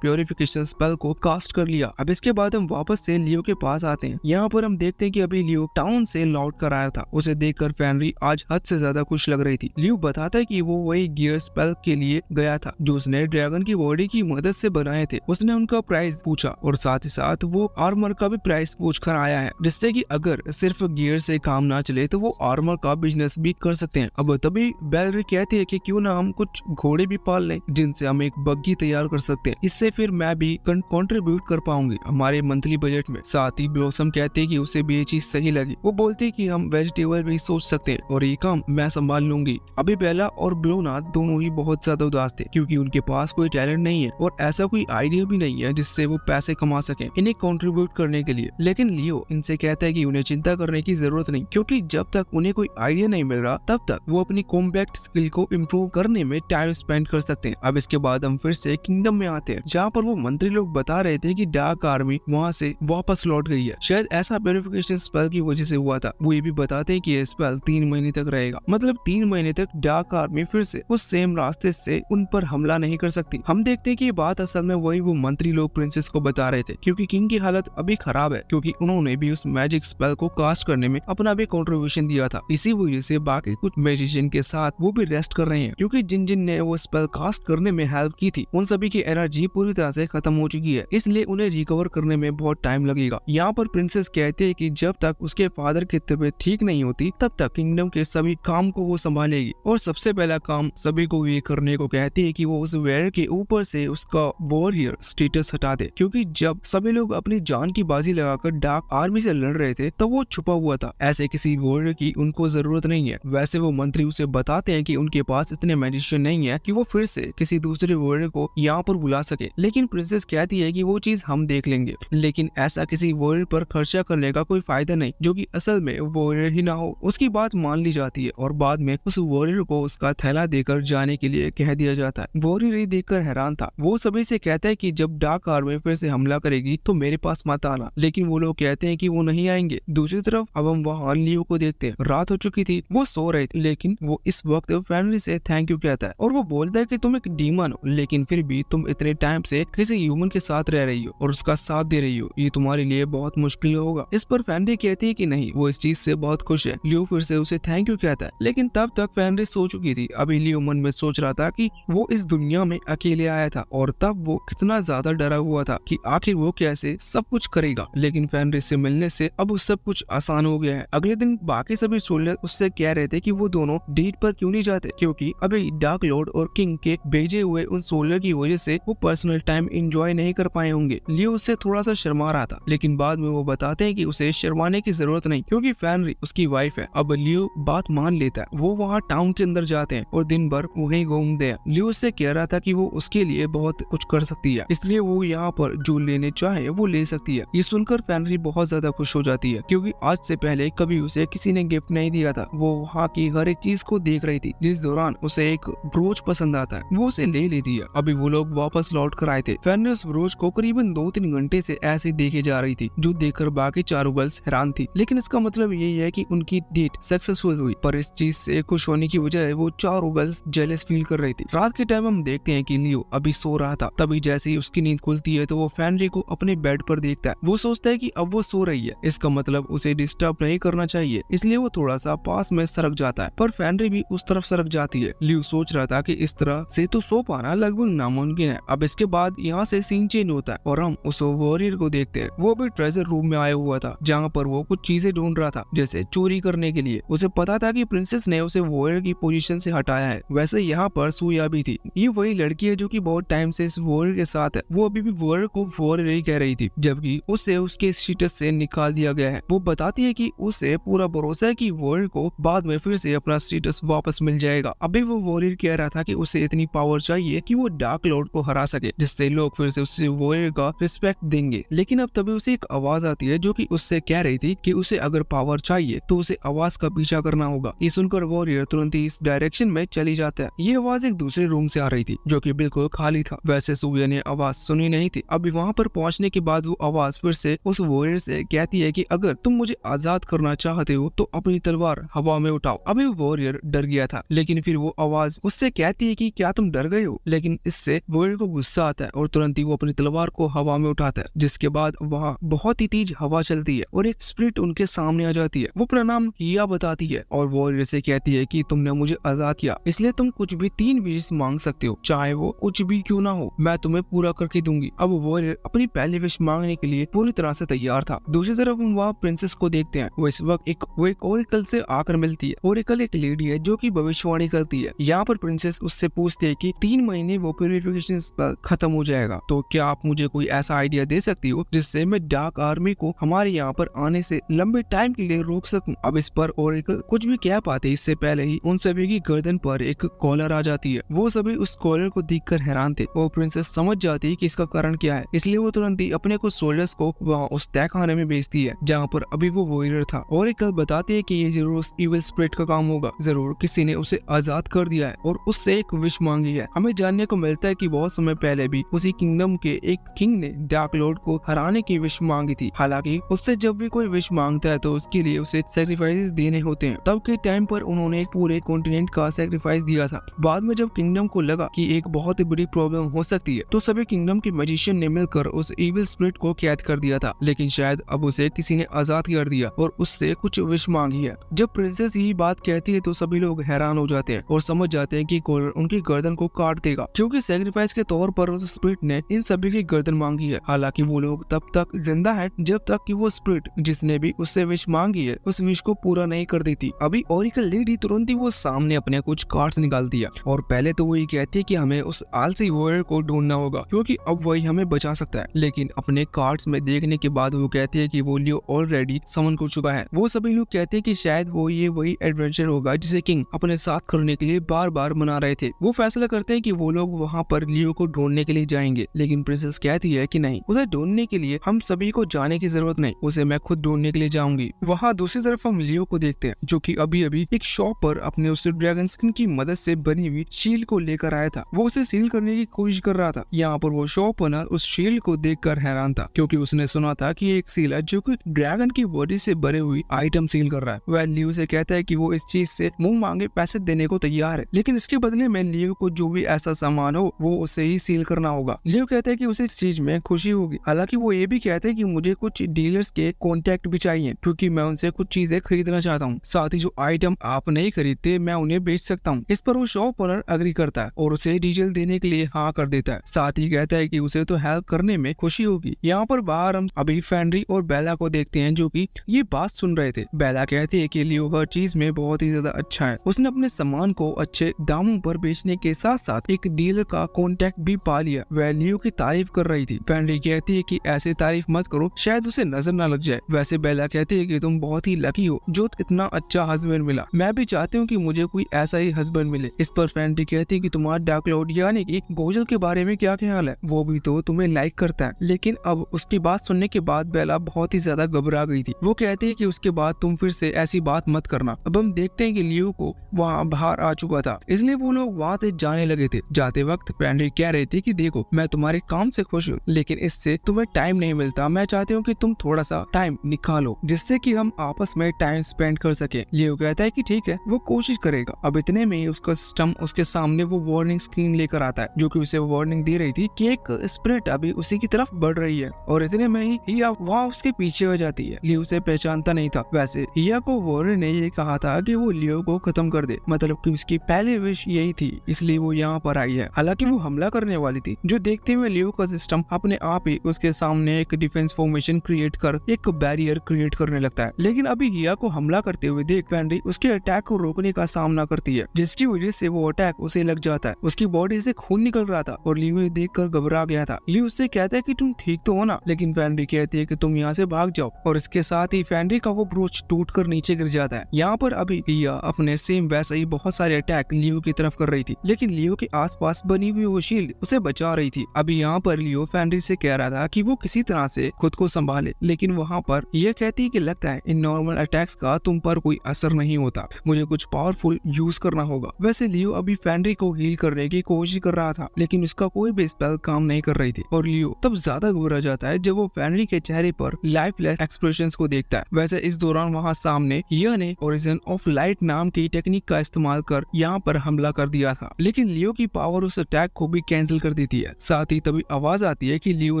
प्योरिफिकेशन स्पेल को कास्ट कर लिया। अब इसके बाद हम वापस से लियो के पास आते हैं। यहाँ पर हम देखते हैं कि अभी लियो टाउन से लौट कर आया था। उसे देखकर फेनरी आज हद से ज्यादा खुश लग रही थी। लियो बताता है कि वो वही गियर स्पेल के लिए गया था जो उसने ड्रैगन की बॉडी की मदद से बनाए थे। उसने उनका प्राइस पूछा और साथ ही साथ वो आर्मर का भी प्राइस पूछ कर आया है, जिससे कि अगर सिर्फ गियर से काम ना चले तो वो आर्मर का बिजनेस भी कर सकते हैं। अब तभी बेलरी कहती है कि क्यों ना हम कुछ घोड़े भी पाल लें जिनसे हम एक बग्गी तैयार कर सकते हैं, इससे फिर मैं भी कंट्रीब्यूट कर पाऊंगी हमारे मंथली बजट में। साथ ही ब्लॉसम कहते हैं कि उसे भी ये चीज सही लगी। वो बोलती है कि हम वेजिटेबल भी सोच सकते हैं और ये काम मैं संभाल लूंगी। अभी बेला और ब्लोना दोनों ही बहुत ज्यादा उदास थे, क्योंकि उनके पास कोई टैलेंट नहीं है और ऐसा कोई आइडिया भी नहीं है जिससे वो पैसे कमा सके इन्हें कंट्रीब्यूट करने के लिए। लेकिन लियो इनसे कहता है कि उन्हें चिंता करने की जरूरत नहीं, क्योंकि जब तक उन्हें कोई आइडिया नहीं मिल रहा तब तक वो अपनी कॉम्बैट स्किल को इम्प्रूव करने में टाइम स्पेंड कर सकते हैं। अब इसके बाद हम फिर से किंगडम में आते हैं, जहाँ पर वो मंत्री लोग बता रहे थे कि डार्क आर्मी वहाँ से वापस लौट गई है। शायद ऐसा प्योरिफिकेशन स्पेल की वजह से हुआ था। वो ये भी बताते हैं कि ये स्पेल 3 महीने तक रहेगा, मतलब 3 महीने तक डार्क आर्मी फिर से उस सेम रास्ते से उन पर हमला नहीं कर सकती। हम देखते हैं कि ये बात असल में वही वो मंत्री लोग प्रिंसेस को बता रहे थे, क्योंकि किंग की हालत अभी खराब है, क्योंकि उन्होंने भी उस मैजिक स्पेल को कास्ट करने करने में अपना भी कंट्रीब्यूशन दिया था। इसी वजह से बाकी कुछ मैजिशियन के साथ वो भी रेस्ट कर रहे हैं, क्योंकि जिन जिन ने वो स्पेल कास्ट करने में हेल्प की थी उन सभी की एनर्जी पूरी तरह से खत्म हो चुकी है, इसलिए उन्हें रिकवर करने में बहुत टाइम लगेगा। यहाँ पर प्रिंसेस कहते हैं कि जब तक उसके फादर की तबीयत ठीक नहीं होती तब तक किंगडम के सभी काम को वो संभालेगी, और सबसे पहला काम सभी को ये करने को कहती है कि वो उस वेयर के ऊपर से उसका वॉरियर स्टेटस हटा दे, क्योंकि जब सभी लोग अपनी जान की बाजी लगाकर डार्क आर्मी से लड़ रहे थे तब वो छुपा हुआ था। ऐसे किसी वॉरियर की उनको जरूरत नहीं है। वैसे वो मंत्री उसे बताते हैं कि उनके पास इतने मेडिसिन नहीं है कि वो फिर से किसी दूसरे वॉरियर को यहाँ पर बुला सके, लेकिन प्रिंसेस कहती है कि वो चीज हम देख लेंगे, लेकिन ऐसा किसी वॉरियर पर खर्चा करने का कोई फायदा नहीं जो कि असल में वॉरियर ही ना हो। उसकी बात मान ली जाती है और बाद में उस वॉरियर को उसका थैला देकर जाने के लिए कह दिया जाता है। वॉरियर ये देखकर हैरान था। वो सभी से कहता है कि जब डार्क आर्मी फिर से हमला करेगी तो मेरे पास मत आना, लेकिन वो लोग कहते हैं कि वो नहीं आएंगे। दूसरी तरफ अब हम वहाँ लियो को देखते हैं। रात हो चुकी थी, वो सो रहे थे, लेकिन वो इस वक्त फैमिली से थैंक यू कहता है और वो बोलता है कि तुम एक डीमन हो, लेकिन फिर भी तुम इतने टाइम से किसी ह्यूमन के साथ रह रही हो और उसका साथ दे रही हो, ये तुम्हारे लिए बहुत मुश्किल होगा। इस पर फैमिली कहती है कि नहीं, वो इस चीज से बहुत खुश है। लियो फिर से उसे थैंक यू कहता है, लेकिन तब तक फैमिली सो चुकी थी। अभी लियो मन में सोच रहा था कि वो इस दुनिया में अकेले आया था और तब वो कितना ज्यादा डरा हुआ था कि आखिर वो कैसे सब कुछ करेगा, लेकिन फैमिली से मिलने से अब वो सब कुछ आसान हो गया है। अगले दिन बाकी सभी सोल्जर उससे कह रहे थे कि वो दोनों डेट पर क्यों नहीं जाते, क्योंकि अभी डार्क लॉर्ड और किंग के भेजे हुए उन सोल्जर की वजह से वो पर्सनल टाइम एंजॉय नहीं कर पाए होंगे। लियो उससे थोड़ा सा शर्मा रहा था, लेकिन बाद में वो बताते हैं कि उसे शर्माने की जरूरत नहीं, क्योंकि फैमिली उसकी वाइफ है। अब लियो बात मान लेता है। वो वहाँ टाउन के अंदर जाते हैं और दिन भर वहीं घूमते हैं। लियो उससे कह रहा था कि वो उसके लिए बहुत कुछ कर सकती है, इसलिए वो यहाँ पर जो लेने चाहे वो ले सकती है। ये सुनकर फैमिली बहुत ज्यादा खुश हो जाती है, क्योंकि आज से पहले कभी उसे किसी ने गिफ्ट नहीं दिया था। वो वहाँ की हर एक चीज को देख रही थी। जिस दौरान उसे एक ब्रोच पसंद आता है वो उसे ले लेती है। अभी वो लोग वापस लौट कर आए थे। फैमिली उस ब्रोच को करीबन 2-3 घंटे से ऐसे देखे जा रही थी, जो देखकर बाकी चारों गर्ल्स हैरान थी। लेकिन इसका मतलब यही है कि उनकी डेट सक्सेसफुल हुई, पर इस चीज से खुश होने की बजाय वो चारों गर्ल्स जेलस फील कर रही थी। रात के टाइम हम देखते हैं कि लियो अभी सो रहा था। तभी जैसे ही उसकी नींद खुलती है तो वो फैमिली को अपने बेड पर देखता है। वो सोचता है कि अब वो सो रही है, इसका मतलब उसे डिस्टर्ब नहीं करना चाहिए, इसलिए वो थोड़ा सा पास में सरक जाता है, पर फैमिली भी उस तरफ सरक जाती है। लियो सोच रहा था कि इस तरह से तो सो पाना लगभग नामुमकिन है। अब इसके बाद यहाँ से सीन चेंज होता है और हम उस वॉरियर को देखते हैं। वो भी ट्रेजर रूम में आया हुआ था, जहाँ पर वो कुछ चीजें ढूंढ रहा था, जैसे चोरी करने के लिए। उसे पता था कि प्रिंसेस ने उसे वॉरियर की पोजीशन से हटाया है। वैसे यहाँ पर सुया भी थी। ये वही लड़की है जो कि बहुत टाइम से इस वॉरियर के साथ है। वो अभी भी वॉरियर को वॉरियर ही कह रही थी, जबकि उसे उसके स्टेटस से निकाल दिया गया है। वो बताती है कि उसे पूरा भरोसा है कि वॉरियर को बाद में फिर से अपना स्टेटस वापस मिल जाएगा। अभी वो वॉरियर कह रहा था कि उसे इतनी पावर चाहिए कि वो डार्क लॉर्ड को हरा सके, जिससे लोग फिर से उससे वॉरियर का रिस्पेक्ट देंगे। लेकिन अब तभी उसे एक आवाज आती है जो कि उससे कह रही थी कि उसे अगर पावर चाहिए तो उसे आवाज का पीछा करना होगा। ये सुनकर वॉरियर तुरंत ही इस डायरेक्शन में चली जाता है। ये आवाज एक दूसरे रूम से आ रही थी जो कि बिल्कुल खाली था। वैसे सूर्य ने आवाज सुनी नहीं थी। अभी वहाँ पर पहुँचने के बाद वो आवाज फिर से उस वॉरियर से कहती है कि अगर तुम मुझे आजाद करना चाहते हो तो अपनी तलवार हवा में उठाओ। अभी वॉरियर डर गया था, लेकिन फिर वो आवाज उससे कहती है कि क्या तुम डर गए हो। लेकिन इससे वॉरियर को गुस्सा आता है और तुरंत ही वो अपनी तलवार को हवा में उठाता है, जिसके बाद वहाँ बहुत ही तेज हवा चलती है और एक स्पिरिट उनके सामने आ जाती है। वो प्रणाम किया बताती है और वॉरियर से कहती है कि तुमने मुझे आजाद किया, इसलिए तुम कुछ भी 3 विश मांग सकते हो, चाहे वो कुछ भी क्यों ना हो, मैं तुम्हें पूरा करके दूंगी। अब वॉरियर अपनी पहली विश मांगने के लिए पूरी तरह से तैयार था। दूसरी तरफ हम वहाँ प्रिंसेस को देखते हैं। वो इस वक्त एक ओरेकल से आकर मिलती है। ओरेकल एक लेडी है जो कि भविष्यवाणी करती है। यहाँ पर प्रिंसेस उससे पूछती है कि 3 महीने वो प्यूरिफिकेशन स्पेल खत्म हो जाएगा, तो क्या आप मुझे कोई ऐसा आइडिया दे सकती हो जिससे मैं डार्क आर्मी को हमारे यहाँ पर आने से लंबे टाइम के लिए रोक सकूं। अब इस पर ओरेकल कुछ भी कह पाते इससे पहले ही उन सभी की गर्दन पर एक कॉलर आ जाती है। वो सभी उस कॉलर को देखकर हैरान थे। वो प्रिंसेस समझ जाती है कि इसका कारण क्या है, इसलिए वो तुरंत ही अपने कुछ सोल्जर्स को वहाँ उस तहखाने में भेजती है जहाँ पर अभी वो वॉरियर था। ओरेकल बताती है कि ये जरूर उस इविल स्पिरिट का काम होगा, जरूर किसी ने उसे आजाद कर दिया है और उससे एक विश मांगी है। हमें जानने को मिलता है कि बहुत समय पहले भी उसी किंगडम के एक किंग ने डार्क लॉर्ड को हराने की विश मांगी थी। हालांकि उससे जब भी कोई विश मांगता है तो उसके लिए उसे सैक्रिफाइस देने होते हैं। तब के टाइम पर उन्होंने एक पूरे कॉन्टिनेंट का सैक्रिफाइस दिया था। बाद में जब किंगडम को लगा कि एक बहुत ही बड़ी प्रॉब्लम हो सकती है तो सभी किंगडम के मैजिशियन ने मिलकर उस इविल स्पिरिट को कैद कर दिया था, लेकिन शायद अब उसे किसी ने आजाद कर दिया। दिया और उससे कुछ विश मांगी है। जब प्रिंसेस यही बात कहती है तो सभी लोग हैरान हो जाते हैं और समझ जाते हैं कि कॉलर उनकी गर्दन को काट देगा, क्योंकि सेक्रीफाइस के तौर पर उस स्पिरिट ने इन सभी की गर्दन मांगी है। हालांकि वो लोग तब तक जिंदा है जब तक कि वो स्पिरिट जिसने भी उससे विश मांगी है उस विश को पूरा नहीं कर देती। अभी ओरेकल लेडी तुरंत ही वो सामने अपने कुछ कार्ड्स निकालती है और पहले तो वो ये कहती है कि हमें उस आलसी वॉरियर को ढूंढना होगा क्योंकि अब वही हमें बचा सकता है। लेकिन अपने कार्ड्स में देखने के बाद वो कहती है कि वो लियो ऑलरेडी समन कर चुका है। वो सभी लोग कहते हैं कि शायद वो ये वही एडवेंचर होगा जिसे किंग अपने साथ करने के लिए बार बार मना रहे थे। वो फैसला करते हैं कि वो लोग वहाँ पर लियो को ढूंढने के लिए जाएंगे, लेकिन प्रिंसेस कहती है कि नहीं, उसे ढूंढने के लिए हम सभी को जाने की जरूरत नहीं, उसे मैं खुद ढूंढने के लिए जाऊंगी। वहाँ दूसरी तरफ हम लियो को देखते हैं जो कि अभी अभी एक शॉप पर अपने उस ड्रैगन स्किन की मदद से बनी हुई शील्ड को लेकर आया था। वो उसे सील करने की कोशिश कर रहा था। यहाँ पर वो शॉप ओनर उस शील्ड को देखकर हैरान था क्योंकि उसने सुना था कि एक सील है जो कि ड्रैगन की बॉडी से बने हुई आइटम सील कर रहा है। वह लियो से कहता है कि वो इस चीज से मुंह मांगे पैसे देने को तैयार है, लेकिन इसके बदले में लियो को जो भी ऐसा सामान हो वो उसे ही सील करना होगा। लियो कहता है कि उसे इस चीज में खुशी होगी। हालांकि वो ये भी कहते हैं कि मुझे कुछ डीलर्स के कॉन्टेक्ट भी चाहिए क्योंकि मैं उनसे कुछ चीजें खरीदना चाहता हूँ, साथ ही जो आइटम आप नहीं खरीदते मैं उन्हें बेच सकता हूँ। इस पर वो शॉप ओनर अग्री करता है और उसे डीजल देने के लिए हाँ कर देता है। साथ ही कहता है कि उसे तो हेल्प करने में खुशी होगी। यहाँ पर बाहर हम अभी फेंड्री और बेला को देखते हैं जो कि ये बात सुन रहे थे। बेला कहती है कि लियो हर चीज में बहुत ही ज्यादा अच्छा है, उसने अपने सामान को अच्छे दामों पर बेचने के साथ साथ एक डीलर का कॉन्टेक्ट भी पा लिया। वह लियो की तारीफ कर रही थी। फेंड्री कहती है कि ऐसे तारीफ मत करो, शायद उसे नजर ना लग जाए। वैसे बेला कहती है कि तुम बहुत ही लकी हो जो इतना अच्छा हस्बैंड मिला, मैं भी चाहती हूँ कि मुझे कोई ऐसा ही हस्बैंड मिले। इस पर फेंड्री कहती है कि तुम्हारा डार्क लॉर्ड यानी कि गोजल के बारे में क्या ख्याल है, वो भी तो तुम्हें लाइक करता है। लेकिन अब उसकी बात सुनने के बाद बेला बहुत ही ज्यादा घबरा गई थी। वो कहती है कि उसके बाद तुम फिर से ऐसी बात मत करना। अब हम देखते हैं कि लियो को वहाँ बाहर आ चुका था, इसलिए वो लोग वहाँ से जाने लगे थे। जाते वक्त फेंड्री कह रही थी कि देखो मैं तुम्हारे काम से खुश हूँ, लेकिन इससे तुम्हें टाइम नहीं मिलता। मैं चाहती हूँ कि तुम थोड़ा सा टाइम निकालो जिससे कि हम आपस में टाइम स्पेंड कर सके। लियो कहता है कि ठीक है, वो कोशिश करेगा। अब इतने में उसका सिस्टम उसके सामने वो वार्निंग स्क्रीन लेकर आता है जो कि उसे वार्निंग दे रही थी कि एक स्पिरिट अभी उसी की तरफ बढ़ रही है और इतने में ही हिया वहाँ उसके पीछे हो जाती है। लियो उसे पहचानता नहीं था। वैसे हिया को वार्निंग ने ये कहा था कि वो लियो को खत्म कर दे, मतलब कि उसकी पहली विश यही थी, इसलिए वो यहाँ पर आई है। हालांकि वो हमला करने वाली थी, जो देखते हुए लियो का सिस्टम अपने आप ही उसके सामने एक डिफेंस फॉर्मेशन क्रिएट कर एक बैरियर क्रिएट करने लगता है। लेकिन अभी हिया को हमला करते हुए देख फेंड्री उसके अटैक को रोकने का सामना करती है, जिसकी वजह से वो अटैक उसे लग जाता है। उसकी बॉडी से खून निकल रहा था और लियो देखकर घबरा गया था। लियो उससे कहता है कि तुम ठीक तो हो ना, लेकिन फेंड्री कहती है कि तुम यहाँ से भाग जाओ और इसके साथ ही फेंड्री का वो ब्रोच टूटकर नीचे गिर जाता है। यहाँ पर अभी हिया अपने सेम वैसे ही बहुत सारे अटैक लियो की तरफ कर रही थी, लेकिन लियो के आसपास बनी हुई वो शील्ड उसे बचा रही थी। अभी यहाँ पर लियो फेंड्री से कह रहा था कि वो किसी तरह से खुद को संभाले, लेकिन वहाँ पर यह कहती है कि लगता है इन नॉर्मल अटैक्स का तुम पर कोई असर नहीं होता, मुझे कुछ पावरफुल यूज करना होगा। वैसे लियो अभी फेंड्री को हील करने की कोशिश कर रहा था, लेकिन उसका कोई भी स्पेल काम नहीं कर रही थी और लियो तब ज्यादा घबरा जाता है जब वो फेंड्री के चेहरे पर लाइफलेस एक्सप्रेशंस को देखता है। वैसे इस दौरान वहाँ सामने हिया ने ओरिजिन ऑफ लाइट नाम की टेक्निक का इस्तेमाल कर यहाँ पर हमला कर दिया था, लेकिन लियो की पावर उस अटैक को भी कैंसिल कर देती है। साथ ही तभी आवाज आती है कि लियो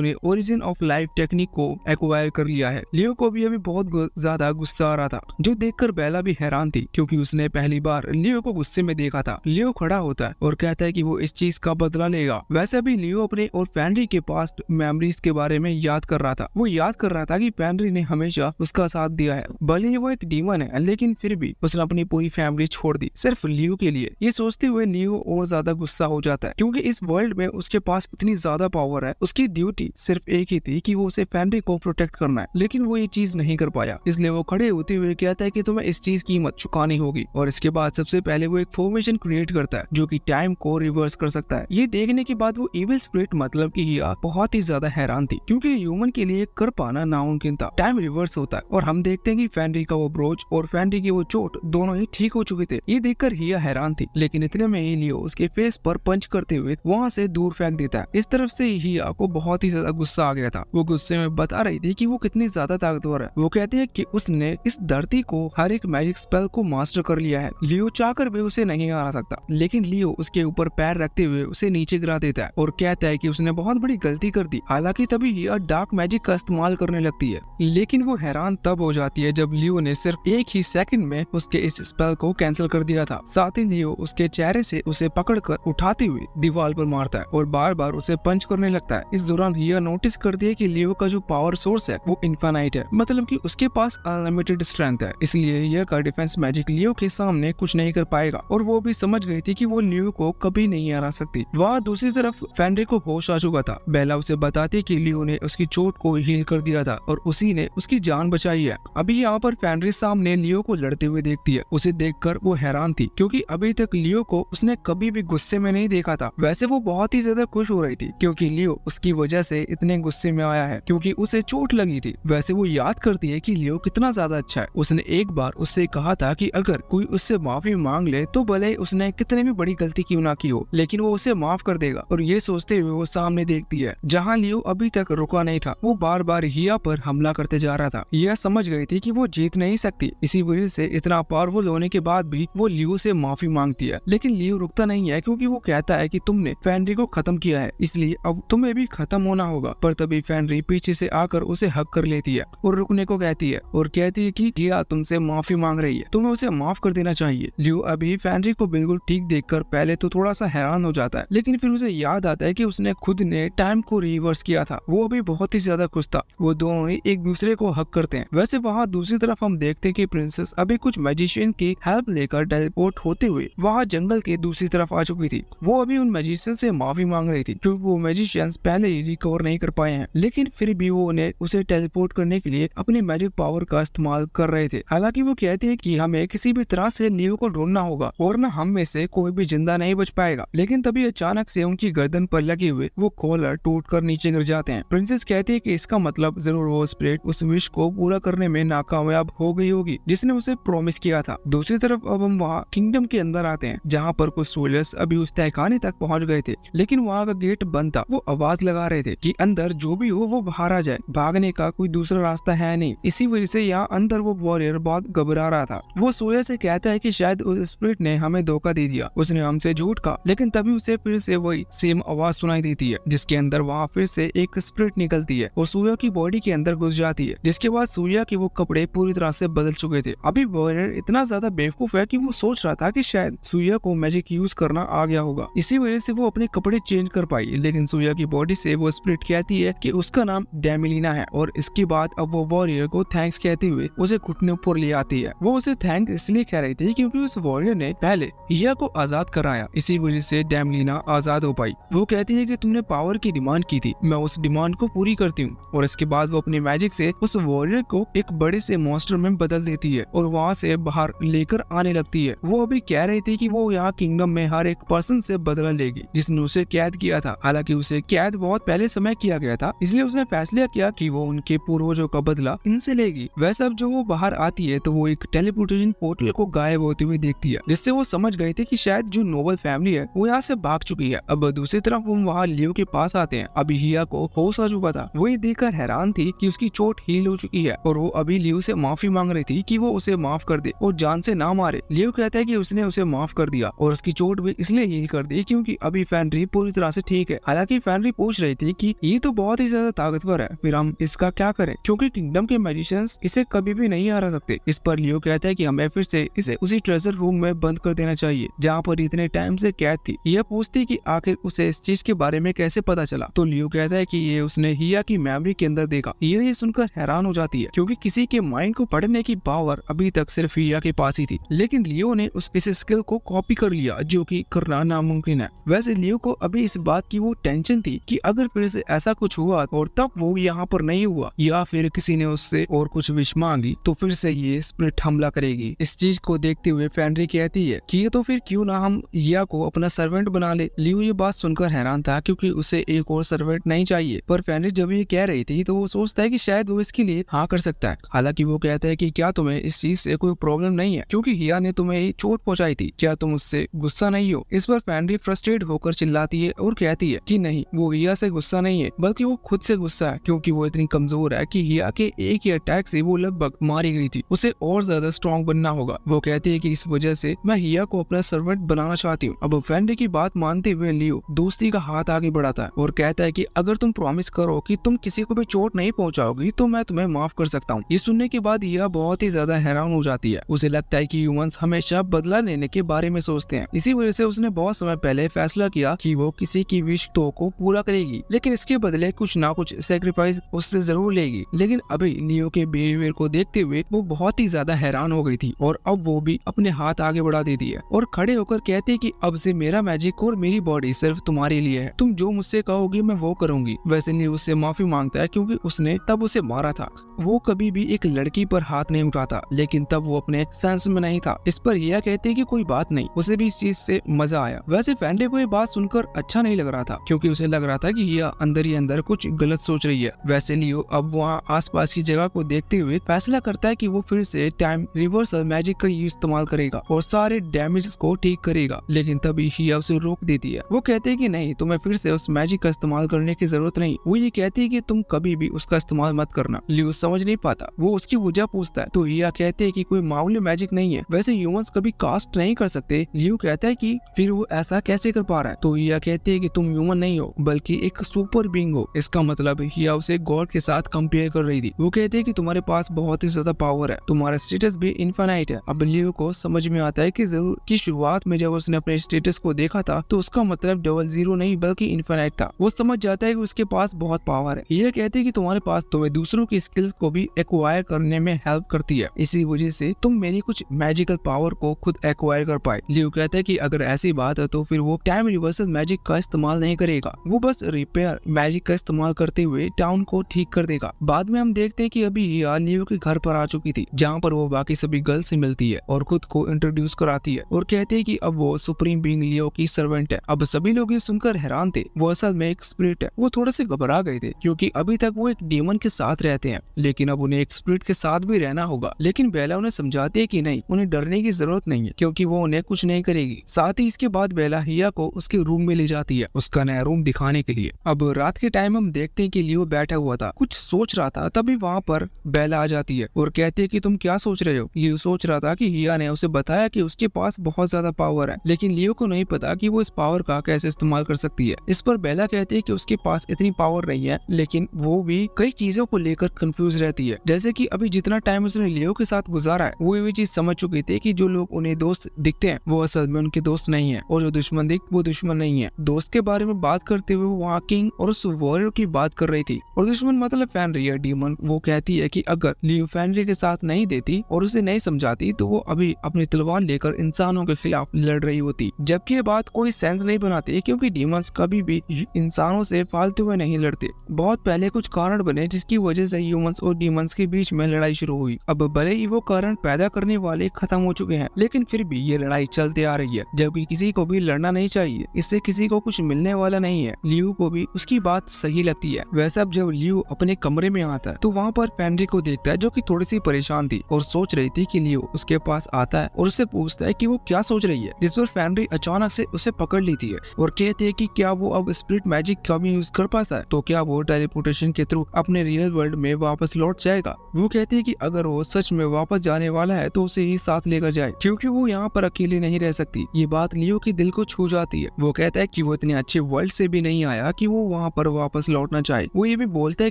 ने ओरिजिन ऑफ लाइफ टेक्निक को एक्वायर कर लिया है। लियो को भी अभी बहुत ज्यादा गुस्सा आ रहा था, जो देखकर बेला भी हैरान थी क्योंकि उसने पहली बार लियो को गुस्से में देखा था। लियो खड़ा होता है और कहता है कि वो इस चीज का बदला लेगा। वैसे अभी लियो अपने और फेंड्री के पास्ट मेमोरीज के बारे में याद कर रहा था। वो याद कर रहा था कि फेंड्री ने हमेशा उसका साथ दिया है, भले ही वो एक डीमन है, लेकिन फिर भी उसने अपनी पूरी फैमिली छोड़ दी सिर्फ लियो के लिए। ये सोचते हुए लियो और ज्यादा गुस्सा हो जाता है क्योंकि इस वर्ल्ड में उसके पास इतनी ज्यादा पावर है। उसकी ड्यूटी सिर्फ एक ही थी कि वो उसे फेंड्री को प्रोटेक्ट करना है, लेकिन वो ये चीज नहीं कर पाया। इसलिए वो खड़े होते हुए कहता है कि तुम्हें इस चीज की कीमत चुकानी होगी और इसके बाद सबसे पहले वो एक फॉर्मेशन क्रिएट करता है जो कि टाइम को रिवर्स कर सकता है। ये देखने के बाद वो इविल स्पिरिट मतलब कि हिया बहुत ही ज्यादा हैरान थी क्योंकि ह्यूमन के लिए कर पाना नामुमकिन था। टाइम रिवर्स होता है और हम देखते हैं कि फेंड्री का वो ब्रोच और फेंड्री की वो चोट दोनों ही ठीक हो चुके थे। ये देखकर हिया हैरान थी, लेकिन इतने में ही लियो उसके फेस पर पंच करते हुए वहाँ से दूर फेंक देता है। इस तरफ से हिया को बहुत ही ज्यादा गुस्सा आ गया था। वो गुस्से में बता रही थी कि वो कितनी ज्यादा ताकतवर है। वो कहती है कि उसने इस धरती को हर एक मैजिक स्पेल को मास्टर कर लिया है, लियो चाहकर भी उसे नहीं हरा सकता। लेकिन लियो उसके ऊपर पैर रखते हुए उसे नीचे गिरा देता है और कहता है कि उसने बहुत बड़ी गलती कर दी। हालांकि तभी हिया डार्क मैजिक का इस्तेमाल करने लगती है, लेकिन वो हैरान हैरान तब हो जाती है जब लियो ने सिर्फ एक ही सेकंड में उसके इस स्पेल को कैंसिल कर दिया था। साथ ही लियो उसके चेहरे से उसे पकड़कर उठाते हुए दीवार पर मारता है और बार बार उसे पंच करने लगता है। इस दौरान हिया नोटिस करती है कि लियो का जो पावर सोर्स है वो इनफाइनाइट है, मतलब कि उसके पास अनलिमिटेड स्ट्रेंथ है, इसलिए हिया का डिफेंस मैजिक लियो के सामने कुछ नहीं कर पाएगा। और वो भी समझ गई थी कि वो लियो को कभी नहीं हरा सकती। वहाँ दूसरी तरफ फेनरिक को होश आ चुका था। बेला उसे बताती कि लियो ने उसकी चोट को हील कर दिया था और उसी ने उसकी जान बचाई है। अभी यहाँ पर फेनरिक सामने लियो को लड़ते हुए देखती है। उसे देखकर वो हैरान थी क्योंकि अभी तक लियो को उसने कभी भी गुस्से में नहीं देखा था। वैसे वो बहुत ही ज्यादा खुश हो रही थी क्योंकि लियो उसकी वजह से इतने गुस्से में आया है क्योंकि उसे चोट लगी थी। वैसे वो याद करती है कि लियो कितना ज्यादा अच्छा है। उसने एक बार उससे कहा था कि अगर कोई उससे माफी मांग ले तो भले उसने कितने भी बड़ी गलती क्यों ना की हो, लेकिन वो उसे माफ कर देगा। और ये सोचते हुए वो सामने देखती है जहाँ लियो अभी तक रुका नहीं था। वो बार बार हिया पर हमला करते जा रहा था। हिया समझ गई थी कि वो जीत नहीं सकती, इसी वजह से इतना पावरफुल होने के बाद भी वो लियो से माफी मांगती है। लेकिन लियो रुकता नहीं है क्योंकि वो कहता है कि तुमने फेनरी को खत्म किया है, इसलिए अब तुम्हें भी खत्म होना होगा। पर तभी फेनरी पीछे से आकर उसे हक कर लेती है और रुकने को कहती है और कहती है कि हिया तुमसे माफी मांग रही है, तुम्हें उसे माफ कर देना चाहिए। लियो अभी फेनरी को बिल्कुल ठीक देखकर पहले तो थोड़ा सा हैरान हो जाता है, लेकिन फिर उसे याद आता है कि उसने खुद ने टाइम को रिवर्स किया था। वो अभी बहुत ही ज्यादा खुश था। वो दोनों ही एक दूसरे को हक करते हैं। वैसे वहाँ दूसरी तरफ हम देखते हैं कि प्रिंसेस अभी कुछ मैजिशियन की हेल्प लेकर टेलीपोर्ट होते हुए वहाँ जंगल के दूसरी तरफ आ चुकी थी। वो अभी उन मैजिशियन से माफी मांग रही थी क्योंकि वो मैजिशियंस पहले ही रिकवर नहीं कर पाए हैं, लेकिन फिर भी वो उन्हें उसे टेलीपोर्ट करने के लिए अपनी मैजिक पावर का इस्तेमाल कर रहे थे। हालांकि वो कहती है कि हमें किसी भी तरह से लियो को ढूंढना होगा और न हम में से कोई भी जिंदा नहीं बच पाएगा। लेकिन तभी अचानक से उनकी गर्दन पर लगे हुए वो कॉलर टूटकर नीचे गिर जाते हैं। प्रिंसेस कहती है कि इसका मतलब जरूर वो स्पिरिट उस विश को पूरा करने में नाकामयाब हो गई होगी जिसने उसे प्रॉमिस किया था। दूसरी तरफ अब हम वहाँ किंगडम के अंदर आते हैं जहाँ पर कुछ सोल्जर्स अभी उस तहखाने तक पहुँच गए थे, लेकिन वहाँ का गेट बंद था। वो आवाज लगा रहे थे कि अंदर जो भी हो वो बाहर आ जाए, भागने का कोई दूसरा रास्ता है नहीं। इसी वजह से यहाँ अंदर वो वॉरियर बहुत घबरा रहा था। वो सोल्जर से कहता है कि शायद उस स्पिरिट ने हमें धोखा दे दिया, उसने हमसे झूठ कहा। लेकिन तभी उसे फिर से वही सेम आवाज सुनाई देती है जिसके अंदर वहाँ फिर से एक स्पिरिट निकलती है और सूर्या की बॉडी के अंदर घुस जाती है, जिसके बाद सूर्या के वो कपड़े पूरी तरह से बदल चुके थे। अभी वॉरियर इतना ज्यादा बेवकूफ है कि वो सोच रहा था कि शायद सूर्या को मैजिक यूज करना आ गया होगा, इसी वजह से वो अपने कपड़े चेंज कर पाई। लेकिन सूर्या की बॉडी से वो स्पिरिट कहती है कि उसका नाम डेमिलिना है और इसके बाद अब वो वॉरियर को थैंक्स कहते हुए उसे घुटने पर ले आती है। वो उसे थैंक इसलिए कह रही थी क्योंकि उस वॉरियर ने पहले हिया को आजाद कराया, इसी वजह से डेमिलिना आजाद हो पाई। वो कहती है कि तुमने पावर की डिमांड की थी, मैं उस डिमांड को पूरी करती हूँ। और इसके बाद वो अपनी मैजिक से उस वॉरियर को एक बड़े से मॉन्स्टर में बदल देती है और वहाँ से बाहर लेकर आने लगती है। वो अभी कह रही थी कि वो यहाँ किंगडम में हर एक पर्सन से बदला लेगी जिसने उसे कैद किया था। हालांकि उसे कैद बहुत पहले समय किया गया था, इसलिए उसने फैसला किया कि वो उनके पूर्वजों का बदला इनसे लेगी। वैसे अब जो वो बाहर आती है तो वो एक टेलीपोर्टेशन पोर्टल को गायब होते हुए देखती है, जिससे वो समझ गई थी कि शायद जो नोबल फैमिली है वो यहाँ से भाग चुकी है। अब दूसरी तरफ वो वहाँ लियो के पास आते हैं। अभी हिया को होश आ चुका था। वो ये देखकर हैरान थी कि उसकी चोट हील हो चुकी है और वो अभी लियो से माफी मांग रही थी कि वो उसे माफ कर दे और जान से ना मारे। लियो कहता है कि उसने उसे माफ कर दिया और उसकी चोट भी इसलिए हील कर दी क्योंकि अभी फेनरी पूरी तरह से ठीक है। हालांकि फेनरी पूछ रही थी कि ये तो बहुत ही ज्यादा ताकतवर है, फिर हम इसका क्या करें क्योंकि किंगडम के मैजिशियंस इसे कभी भी नहीं हरा सकते। इस पर लियो कहता है कि हमें फिर से इसे उसी ट्रेजर रूम में बंद कर देना चाहिए जहाँ पर इतने टाइम से कैद थी। यह पूछती कि आखिर उसे इस चीज के बारे में कैसे पता चला, तो लियो कहता है कि ये उसने हिया की मेमोरी के अंदर देखा। ये सुनकर हैरान हो जाती है क्योंकि किसी के माइंड को पढ़ने की पावर अभी तक सिर्फ हिया के पास ही थी, लेकिन लियो ने इस स्किल को कॉपी कर लिया जो कि करना नामुमकिन है। वैसे लियो को अभी इस बात की वो टेंशन थी कि अगर फिर से ऐसा कुछ हुआ और तब वो यहाँ पर नहीं हुआ या फिर किसी ने उससे और कुछ विश मांगी तो फिर से ये स्पिरिट हमला करेगी। इस चीज को देखते हुए फेनरी कहती है कि ये तो फिर क्यों ना हम हिया को अपना सर्वेंट बना ले। लियो ये बात सुनकर हैरान था क्योंकि उसे एक और सर्वेंट नहीं चाहिए, पर फेनरी जब ये कह रही थी तो वो सोचता है कि शायद वो इसके लिए हाँ कर सकता है। हालांकि वो कहता है कि क्या तुम्हें इस चीज से कोई प्रॉब्लम नहीं है क्योंकि हिया ने तुम्हें चोट पहुंचाई थी, क्या तुम उससे गुस्सा नहीं हो। इस पर फेनरी फ्रस्ट्रेट होकर चिल्लाती है और कहती है कि नहीं, वो हिया से गुस्सा नहीं है बल्कि वो खुद से गुस्सा है क्योंकि वो इतनी कमजोर है कि हिया के एक ही अटैक से वो लगभग मारी गई थी। उसे और ज्यादा स्ट्रॉन्ग बनना होगा। वो कहती है कि इस वजह से मैं हिया को अपना सर्वेंट बनाना चाहती हूँ। अब फेनरी की बात मानते हुए लियो दोस्ती का हाथ आगे बढ़ाता है और कहता है कि अगर तुम प्रॉमिस करो कि तुम किसी को भी चोट नहीं पहुंचाओगी तो मैं तुम्हें माफ कर सकता हूँ। ये सुनने के बाद हिया बहुत ही ज्यादा हैरान हो जाती है। उसे लगता है कि ह्यूमंस हमेशा बदला लेने के बारे में सोचते हैं। इसी वजह से उसने बहुत समय पहले फैसला किया कि वो किसी की विश तो को पूरा करेगी, लेकिन इसके बदले कुछ ना कुछ सेक्रीफाइस उससे जरूर लेगी। लेकिन अभी लियो के बिहेवियर को देखते हुए वो बहुत ही ज्यादा हैरान हो गई थी और अब वो भी अपने हाथ आगे बढ़ा देती है और खड़े होकर कहती है कि अब से मेरा मैजिक और मेरी बॉडी सिर्फ तुम्हारे लिए है, तुम जो मुझसे कहोगी मैं वो करूंगी। वैसे लियो उससे माफी मांगता है क्योंकि उसने तब उसे मारा था। वो कभी भी एक लड़की पर हाथ नहीं उठाता, लेकिन तब वो अपने सेंस में नहीं था। इस पर हिया कहती है कि कोई बात नहीं, उसे भी इस चीज से मजा आया। वैसे फेंडे को ये बात सुनकर अच्छा नहीं लग रहा था क्योंकि उसे लग रहा था कि हिया अंदर ही अंदर कुछ गलत सोच रही है। वैसे लियो अब वहाँ आसपास की जगह को देखते हुए फैसला करता है कि वो फिर से टाइम रिवर्सल मैजिक का इस्तेमाल करेगा और सारे डैमेजेस को ठीक करेगा। लेकिन तभी हिया उसे रोक देती है। वो कहते हैं कि नहीं, तुम्हें फिर से उस मैजिक का इस्तेमाल करने की जरूरत नहीं। वो ये कहती है कि तुम कभी भी उसका इस्तेमाल मत करना। लियो समझ नहीं पाता, वो उसकी वजह पूछता है तो हिया कहते हैं कि कोई मामूली मैजिक नहीं है, वैसे ह्यूमंस कभी कास्ट नहीं कर सकते। लियो कहता है कि फिर वो ऐसा कैसे कर पा रहा है, तो हिया कहती है कि तुम ह्यूमन नहीं हो बल्कि एक सुपर बीइंग हो। इसका मतलब हिया उसे गॉड के साथ कंपेयर कर रही थी। वो कहते हैं कि तुम्हारे पास बहुत ही ज्यादा पावर है, तुम्हारा स्टेटस भी इनफाइनाइट है। अब लियो को समझ में आता है कि जरूर की शुरुआत में जब उसने अपने स्टेटस को देखा था तो उसका मतलब डबल जीरो नहीं बल्कि इनफाइनाइट था। वो समझ जाता है कि उसके पास बहुत पावर है। हिया कहते हैं कि तुम्हारे पास तुम्हें दूसरों की स्किल्स को भी एक्वायर करने में हेल्प करती है, इसी वजह से तुम मेरी कुछ मैजिकल पावर को खुद एक्वायर कर पाए। लियो कहता है कि अगर ऐसी बात है तो फिर वो टाइम रिवर्सल मैजिक का इस्तेमाल नहीं करेगा, वो बस रिपेयर मैजिक का इस्तेमाल करते हुए टाउन को ठीक कर देगा। बाद में हम देखते हैं कि अभी हिया लियो के घर पर आ चुकी थी, जहाँ पर वो बाकी सभी गर्ल्स से मिलती है और खुद को इंट्रोड्यूस कराती है और कहती है कि अब वो सुप्रीम बीइंग लियो की सर्वेंट है। अब सभी लोग ये सुनकर हैरान थे, वो असल में एक स्पिरिट है। वो थोड़े से घबरा गए थे क्योंकि अभी तक वो एक डीमन के साथ रहते हैं, लेकिन अब उन्हें एक स्पिरिट के साथ भी रहना होगा। लेकिन बेला उन्हें समझाती है कि नहीं, उन्हें डरने की जरूरत नहीं है क्योंकि वो उन्हें कुछ नहीं करेगी। साथ ही इसके बाद बेला हिया को उसके रूम में ले जाती है, उसका नया रूम दिखाने के लिए। अब रात के टाइम हम देखते हैं कि लियो बैठा हुआ था, कुछ सोच रहा था। तभी वहाँ पर बेला आ जाती है और कहती है कि तुम क्या सोच रहे हो। लियो सोच रहा था कि हिया ने उसे बताया कि उसके पास बहुत ज्यादा पावर है, लेकिन लियो को नहीं पता कि वो इस पावर का कैसे इस्तेमाल कर सकती है। इस पर बेला कहती है कि उसके पास इतनी पावर नहीं है, लेकिन वो भी कई चीजों को लेकर कंफ्यूज रहती है। जैसे कि अभी जितना टाइम उसने लियो के साथ गुजारा है, वो ये चीज समझ चुकी थी कि जो लोग उन्हें दोस्त दिखते हैं वो असल में उनके दोस्त नहीं है, और जो दुश्मन दिख वो दुश्मन नहीं है। दोस्त के बारे में बात करते हुए वो वहाँ किंग और उस वॉरियर की बात कर रही थी, और दुश्मन मतलब फेनरियर डीमन। वो कहती है कि अगर लियो फेनरियर के साथ नहीं देती और उसे नहीं समझाती तो वो अभी अपनी तलवार लेकर इंसानों के खिलाफ लड़ रही होती। जबकि ये बात कोई सेंस नहीं बनाती क्योंकि डीमंस कभी भी इंसानों से फालतू में नहीं लड़ते। बहुत पहले कुछ कारण बने जिसकी वजह से ह्यूमंस और डीमंस के बीच में लड़ाई शुरू हुई। अब भले ही वो कारण पैदा करने वाले खत्म हो चुके हैं, लेकिन फिर भी ये लड़ाई चलते आ रही है, जबकि किसी को भी लड़ना नहीं चाहिए, इससे किसी को कुछ मिलने वाला नहीं है। लियो को भी उसकी बात सही लगती है। वैसे अब जब लियो अपने कमरे में आता है तो वहाँ पर फेनरी को देखता है जो कि थोड़ी सी परेशान थी और सोच रही थी कि लियो उसके पास आता है और उससे पूछता है कि वो क्या सोच रही है, जिस पर फेनरी अचानक से उसे पकड़ लेती है और कहती है कि क्या वो अब स्पिरिट मैजिक का भी यूज कर पाता है, तो क्या वो टेलीपोर्टेशन के थ्रू अपने रियल वर्ल्ड में वापस लौट जाएगा। वो कहती है कि अगर वो सच में वापस जाने वाला है तो उसे ही साथ लेकर जाए क्योंकि वो यहाँ पर अकेले नहीं रह सकती। ये बात लियो के दिल को छू जाती है। वो कहता है कि वो इतने अच्छे वर्ल्ड से भी नहीं आया कि वो वहाँ पर वापस लौटना चाहे। वो ये भी बोलता है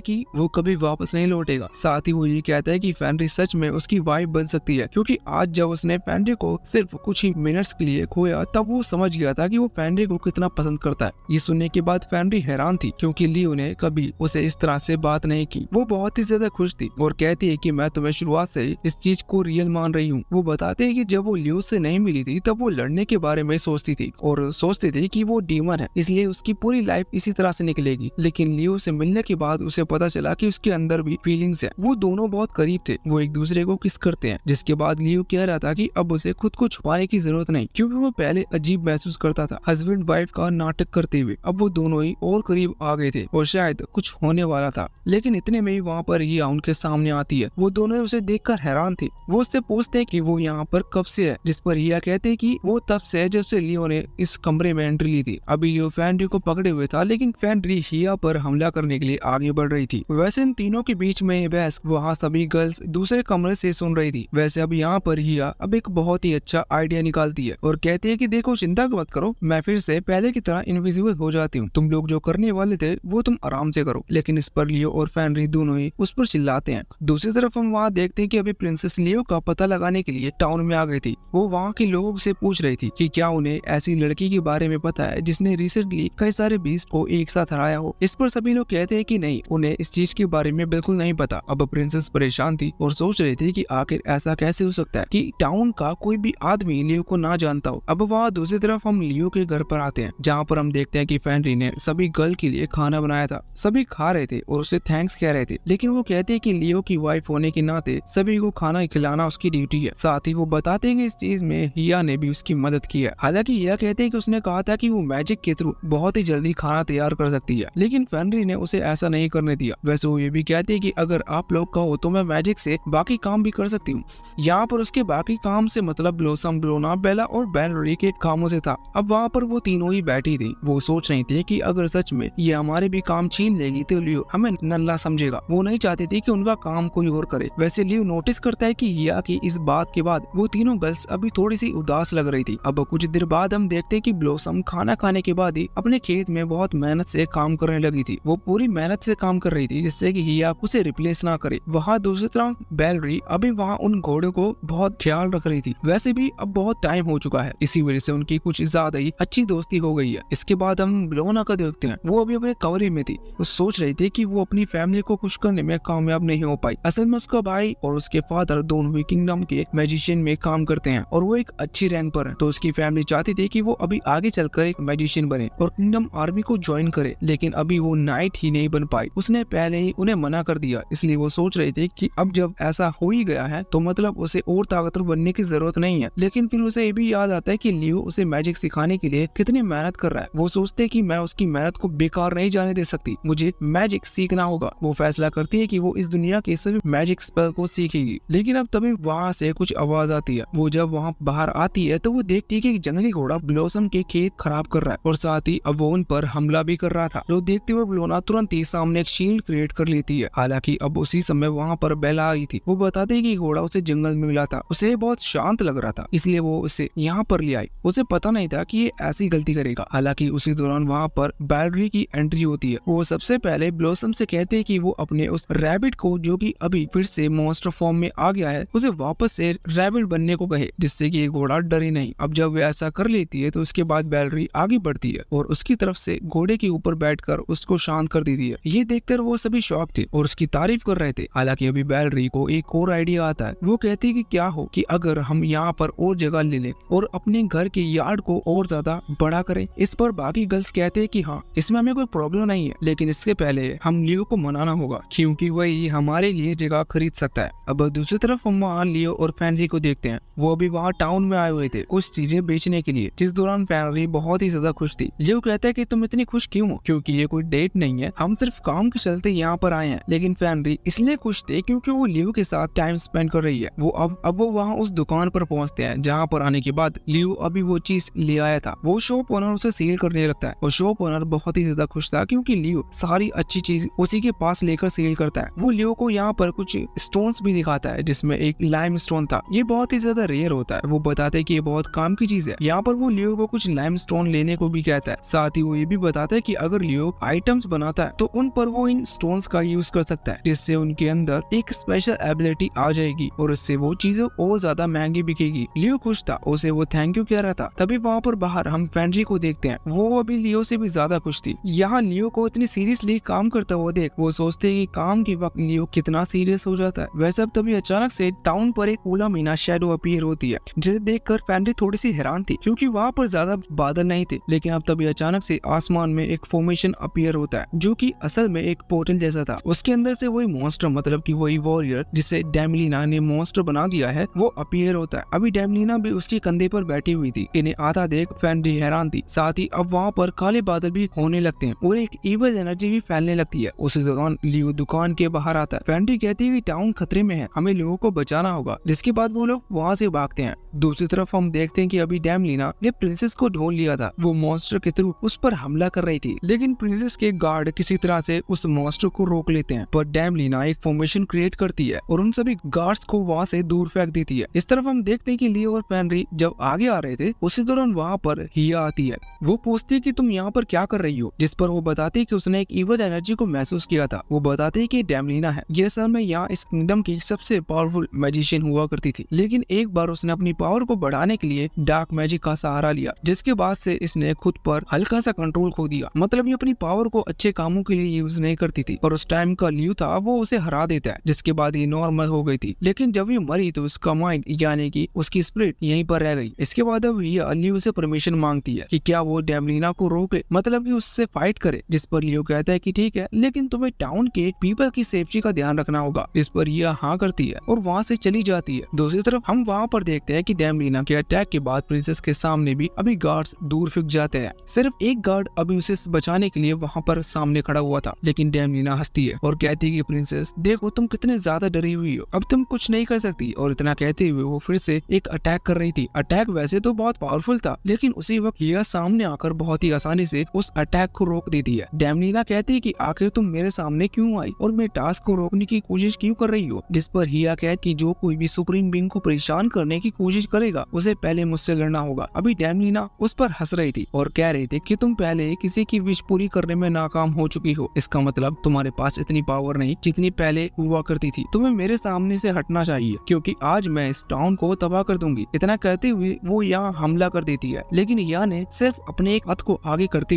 कि वो कभी वापस नहीं लौटेगा। साथ ही वो ये कहता है कि फेनरी सच में उसकी वाइफ बन सकती है क्योंकि आज जब उसने फेनरी को सिर्फ कुछ ही मिनट्स के लिए खोया तब वो समझ गया था कि वो फेनरी को कितना पसंद करता है। ये सुनने के बाद फेनरी हैरान थी क्योंकि लियो ने कभी उसे इस तरह से बात नहीं की। वो बहुत ही ज्यादा खुश थी और कहती है कि मैं तुम्हें शुरुआत से इस चीज को रियल मान रही हूँ। वो बताते हैं कि जब वो लियो से नहीं मिली थी तब वो लड़ने के बारे में सोचती थी और सोचती थी कि वो डीमन है, इसलिए उसकी पूरी लाइफ इसी तरह से निकलेगी। लेकिन लियो से मिलने के बाद उसे पता चला कि उसके अंदर भी फीलिंग्स है। वो दोनों बहुत करीब थे, वो एक दूसरे को किस करते हैं। जिसके बाद लियो कह रहा था कि अब उसे खुद को छुपाने की जरूरत नहीं क्योंकि वो पहले अजीब महसूस करता था हस्बैंड वाइफ का नाटक करते हुए। अब वो दोनों ही और करीब आ गए थे और शायद कुछ होने वाला था। लेकिन इतने में ही वहाँ पर हिया उनके सामने आती है। वो दोनों उसे देखकर हैरान थे। वो उससे पूछते हैं कि वो यहाँ पर कब से है, जिस पर हिया कहते हैं कि वो तब से है जब से लियो ने इस कमरे में एंट्री ली थी। अभी लियो फेनरी को पकड़े हुए था, लेकिन फेनरी हिया पर हमला करने के लिए आगे बढ़ रही थी। वैसे इन तीनों के बीच में बहस वहाँ सभी गर्ल्स दूसरे कमरे से सुन रही थी। वैसे अब यहाँ पर हिया अब एक बहुत ही अच्छा आइडिया निकालती है और कहती है कि देखो चिंता मत करो, मैं फिर से पहले की तरह इनविजिबल हो जाती हूँ। तुम लोग जो करने वाले थे वो तुम आराम से करो। लेकिन इस पर लियो और फेनरी दोनों ही उस पर चिल्लाते हैं। दूसरी तरफ हम वहाँ देखते हैं कि अभी प्रिंसेस लियो का पता लगाने के लिए टाउन में आ गई थी। वो वहाँ के लोगों से पूछ रही थी कि क्या उन्हें ऐसी लड़की के बारे में पता है जिसने रिसेंटली कई सारे बीस्ट को एक साथ हराया हो। इस पर सभी लोग कहते हैं कि नहीं, उन्हें इस चीज के बारे में बिल्कुल नहीं पता। अब प्रिंसेस परेशान थी और सोच रही थी कि आखिर ऐसा कैसे हो सकता है कि टाउन का कोई भी आदमी लियो को ना जानता हो। अब वहाँ दूसरी तरफ हम लियो के घर पर आते हैं, जहाँ पर हम देखते हैं कि फेनरी ने सभी गर्ल के लिए खाना बनाया था। सभी खा रहे थे और उसे थैंक्स कह रहे थे, लेकिन वो कहते हैं कि लियो की वाइफ होने के नाते सभी को खाना खिलाना उसकी ड्यूटी है। साथ ही वो बताते हैं कि इस चीज में हिया ने भी उसकी मदद की है। हालांकि हिया कहते हैं कि उसने कहा था कि वो मैजिक के थ्रू बहुत ही जल्दी खाना तैयार कर सकती है, लेकिन फेनरी ने उसे ऐसा नहीं करने दिया। वैसे वो ये भी कहती है कि अगर आप लोग कहो तो मैं मैजिक से बाकी काम भी कर सकती हूँ। यहाँ पर उसके बाकी काम से मतलब ब्लोसम, ब्लोना, बेला और बेलरी के कामों से था। अब वहाँ पर वो तीनों ही बैठी थी। वो सोच रही थी कि अगर सच में ये हमारे भी काम छीन लेगी तो लियो हमें नल्ला समझेगा। वो नहीं चाहती थी कि उनका काम कोई और करे। वैसे लियो नोटिस करता है कि हिया की इस बात के बाद वो तीनों गर्ल्स अभी थोड़ी सी उदास लग रही थी। अब कुछ देर बाद हम देखते हैं कि ब्लोसम खाना खाने के बाद ही अपने खेत में बहुत मेहनत से काम करने लगी थी। वो पूरी मेहनत से काम कर रही थी जिससे कि हिया उसे रिप्लेस ना करे। वहाँ दूसरी तरफ बेलरी अभी वहाँ उन घोड़ों को बहुत ख्याल रख रही थी। वैसे भी अब बहुत टाइम हो चुका है, इसी वजह से उनकी कुछ ज्यादा ही अच्छी दोस्ती हो गई है। इसके बाद हम ब्लोना का देखते हैं। वो अभी अपने कमरे में थी। वो सोच रही थी कि वो अपनी फैमिली को खुश करने में कामयाब नहीं हो पाई। असल में उसका भाई और उसके फादर दोनों ही किंगडम के मैजिशियन में काम करते हैं और वो एक अच्छी रैंक पर है। तो उसकी फैमिली चाहती थी कि वो अभी आगे चलकर एक मैजिशियन बने और किंगडम आर्मी को ज्वाइन करे, लेकिन अभी वो नाइट ही नहीं बन पाई। उसने पहले ही उन्हें मना कर दिया। इसलिए वो सोच रही थी कि अब जब ऐसा हो ही गया है तो मतलब उसे और ताकतवर बनने की जरूरत नहीं है। लेकिन फिर उसे ये भी याद आता है कि लियो उसे मैजिक सिखाने के लिए कितनी मेहनत कर रहा है। वो सोचते कि मैं उसकी मेहनत को बेकार नहीं जाने दे सकती, मुझे मैजिक सीखना होगा। वो फैसला करती है कि वो इस दुनिया के सभी मैजिक स्पेल को सीखेगी। लेकिन अब तभी वहाँ से कुछ आवाज आती है। वो जब वहाँ बाहर आती है तो वो देखती है कि जंगली घोड़ा ब्लोसम के खेत खराब कर रहा है और साथ ही अब वो उन पर हमला भी कर रहा था। जो देखते हुए ब्लोना तुरंत ही सामने एक शील्ड क्रिएट कर लेती है। हालांकि अब उसी समय वहाँ पर बेला आई थी। वो बताते हैं कि घोड़ा उसे जंगल में मिला था, उसे बहुत शांत लग रहा था, इसलिए वो उसे यहाँ पर ले आई। उसे पता नहीं था कि ये ऐसी गलती करेगा। हालांकि उसी दौरान वहाँ पर बेलरी की एंट्री होती है। वो सबसे पहले ब्लोसम से कहते हैं कि वो अपने उस रैबिट को, जो कि अभी फिर से मॉन्स्टर फॉर्म में आ गया है, उसे वापस से रैबिट बनने को कहे, जिससे कि ये घोड़ा डरे नहीं। अब जब वो ऐसा कर लेती है तो उसके बाद बेलरी आगे बढ़ती है और उसकी तरफ से घोड़े के ऊपर बैठकर उसको शांत कर देती है। ये देखकर वो सभी शॉक थे और उसकी तारीफ कर रहे थे। हालांकि अभी बेलरी को एक और आइडिया आता है। वो कहती है कि क्या हो कि अगर हम यहाँ पर और जगह ले लें और अपने घर के यार्ड को और ज्यादा बड़ा करें। इस पर बाकी गर्ल्स कहते हैं कि हाँ, इसमें हमें कोई प्रॉब्लम नहीं है, लेकिन इसके पहले हम लियो को मनाना होगा क्योंकि वही हमारे लिए जगह खरीद सकता है। अब दूसरी तरफ हम वहाँ लियो और फैनरी को देखते हैं। वो अभी वहाँ टाउन में आए हुए थे कुछ चीजें बेचने के लिए, जिस दौरान फैनरी बहुत ही ज्यादा खुश थी। लियो कहता है कि तुम इतनी खुश क्यों हो, क्योंकि ये कोई डेट नहीं है, हम सिर्फ काम के चलते यहाँ पर आए हैं। लेकिन फैनरी इसलिए खुश थे क्योंकि वो लियो के साथ टाइम स्पेंड कर रही है। वो अब वो वहाँ उस दुकान पर पहुँचते हैं जहाँ पर आने के बाद लियो अभी वो चीज ले आया था। वो शॉप ओनर उसे सेल करने लगता है और शॉप ओनर बहुत ही ज्यादा खुश था क्योंकि लियो सारी अच्छी चीज उसी के पास लेकर सेल करता है। वो लियो को यहाँ पर कुछ स्टोन्स भी दिखाता है जिसमें एक लाइम स्टोन था। ये बहुत ही ज्यादा रेयर होता है। वो बताते हैं कि ये बहुत काम की चीज है। यहाँ पर वो लियो को कुछ लाइम स्टोन लेने को भी कहता है। साथ ही वो ये भी बताता है कि अगर लियो आइटम्स बनाता है तो उन पर वो इन स्टोन्स का यूज कर सकता है, जिससे उनके अंदर एक स्पेशल एबिलिटी आ जाएगी और उससे वो चीजें और ज्यादा महंगी बिकेगी। लियो खुश था, उसे वो थैंक यू कह रहा था। तभी वहाँ पर बाहर हम फैनरी को देखते हैं। वो अभी लियो से भी ज्यादा खुश थी। यहाँ लियो को इतनी सीरियसली काम करता हुआ देख वो सोचते हैं कि काम के वक्त लियो कितना सीरियस हो जाता है। वैसे अब तभी अचानक से टाउन पर एक उला मीना शैडो अपीयर होती है, जिसे देखकर फैनरी थोड़ी सी हैरान थी क्योंकि वहाँ पर ज्यादा बादल नहीं थे। लेकिन अब तभी अचानक से आसमान में एक फॉर्मेशन अपीयर होता है जो कि असल में एक पोर्टल जैसा था। उसके अंदर से वही मॉन्स्टर, मतलब कि वही वॉरियर जिसे डेमलिना ने मॉन्स्टर बना दिया है, वो अपीयर होता है। अभी डेमलिना भी उसके कंधे पर बैठी हुई थी। इन्हें आधा देख फैनरी हैरान थी। साथ ही अब वहाँ पर काले बादल भी होने लगते हैं और एक इविल एनर्जी भी फैलने लगती है। उसी दौरान लियो दुकान के बाहर आता है। फैनरी कहती है कि टाउन खतरे में है, हमें लोगों को बचाना होगा, जिसके बाद वो लोग वहाँ से भागते हैं। दूसरी तरफ हम देखते हैं कि अभी डेमलिना ने प्रिंसेस को ढूंढ लिया था। वो मॉन्स्टर के थ्रू उस पर हमला कर रही थी, लेकिन प्रिंसेस के गार्ड किसी तरह से उस मॉन्स्टर को रोक लेते हैं। पर डेमलिना एक फॉर्मेशन क्रिएट करती है और उन सभी गार्ड्स को वहाँ से दूर फेंक देती है। इस तरफ हम देखते हैं कि लियो और फैनरी जब आगे आ रहे थे उसी दौरान वहाँ पर हिया आती है। वो पूछती है कि तुम यहाँ पर क्या कर रही हो, जिस पर वो बताती है कि उसने एक इविल एनर्जी को महसूस किया था। वो बताते हैं कि डेमलिना डेमलिना है, ये असल में यहाँ इस किंगडम की सबसे पावरफुल मैजिशियन हुआ करती थी। लेकिन एक बार उसने अपनी पावर को बढ़ाने के लिए डार्क मैजिक का सहारा लिया, जिसके बाद से इसने खुद पर हल्का सा कंट्रोल खो दिया। मतलब ये अपनी पावर को अच्छे कामों के लिए यूज नहीं करती थी और उस टाइम का लियो था वो उसे हरा देता है, जिसके बाद ये नॉर्मल हो गई थी। लेकिन जब ये मरी तो उसका माइंड यानी कि उसकी स्पिरिट यहीं पर रह गई। इसके बाद अब ये लियो से परमिशन मांगती है कि क्या वो डेमलिना को रोके, मतलब कि उससे फाइट करे, जिस पर लियो कहता है कि ठीक है, लेकिन तुम्हें टाउन के पीपल की सेफ्टी का ध्यान रखना होगा। इस पर ये हाँ करती है और वहाँ से चली जाती है। दूसरी तरफ हम वहाँ पर देखते हैं कि डेमलिना के अटैक के बाद प्रिंसेस के सामने भी अभी गार्ड्स दूर फिक जाते हैं। सिर्फ एक गार्ड अभी उसे बचाने के लिए वहाँ पर सामने खड़ा हुआ था, लेकिन डेमलिना हंसती है और कहती है कि प्रिंसेस देखो तुम कितने ज्यादा डरी हुई हो, अब तुम कुछ नहीं कर सकती। और इतना कहते हुए वो फिर से एक अटैक कर रही थी। अटैक वैसे तो बहुत पावरफुल था, लेकिन उसी वक्त हिया सामने आकर बहुत ही आसानी से उस अटैक को रोक देती है। डेमलिना कहती है कि आखिर तुम मेरे सामने क्यों आई और मेरे टास्क को रोकने की कोशिश क्यों कर रही हो, जिस पर हिया कहती कि जो कोई भी सुप्रीम बीइंग को परेशान करने की कोशिश करेगा उसे पहले मुझसे लड़ना होगा। अभी डेमलिना उस पर हंस रही थी और कह रही थी कि तुम पहले किसी की विश पूरी करने में नाकाम हो चुकी हो, इसका मतलब तुम्हारे पास इतनी पावर नहीं जितनी पहले हुआ करती थी। तुम्हें मेरे सामने से हटना चाहिए क्योंकि आज मैं इस टाउन को तबाह कर दूंगी। इतना कहते हुए वो यहाँ हमला कर देती है, लेकिन हिया ने सिर्फ अपने एक हाथ को आगे करते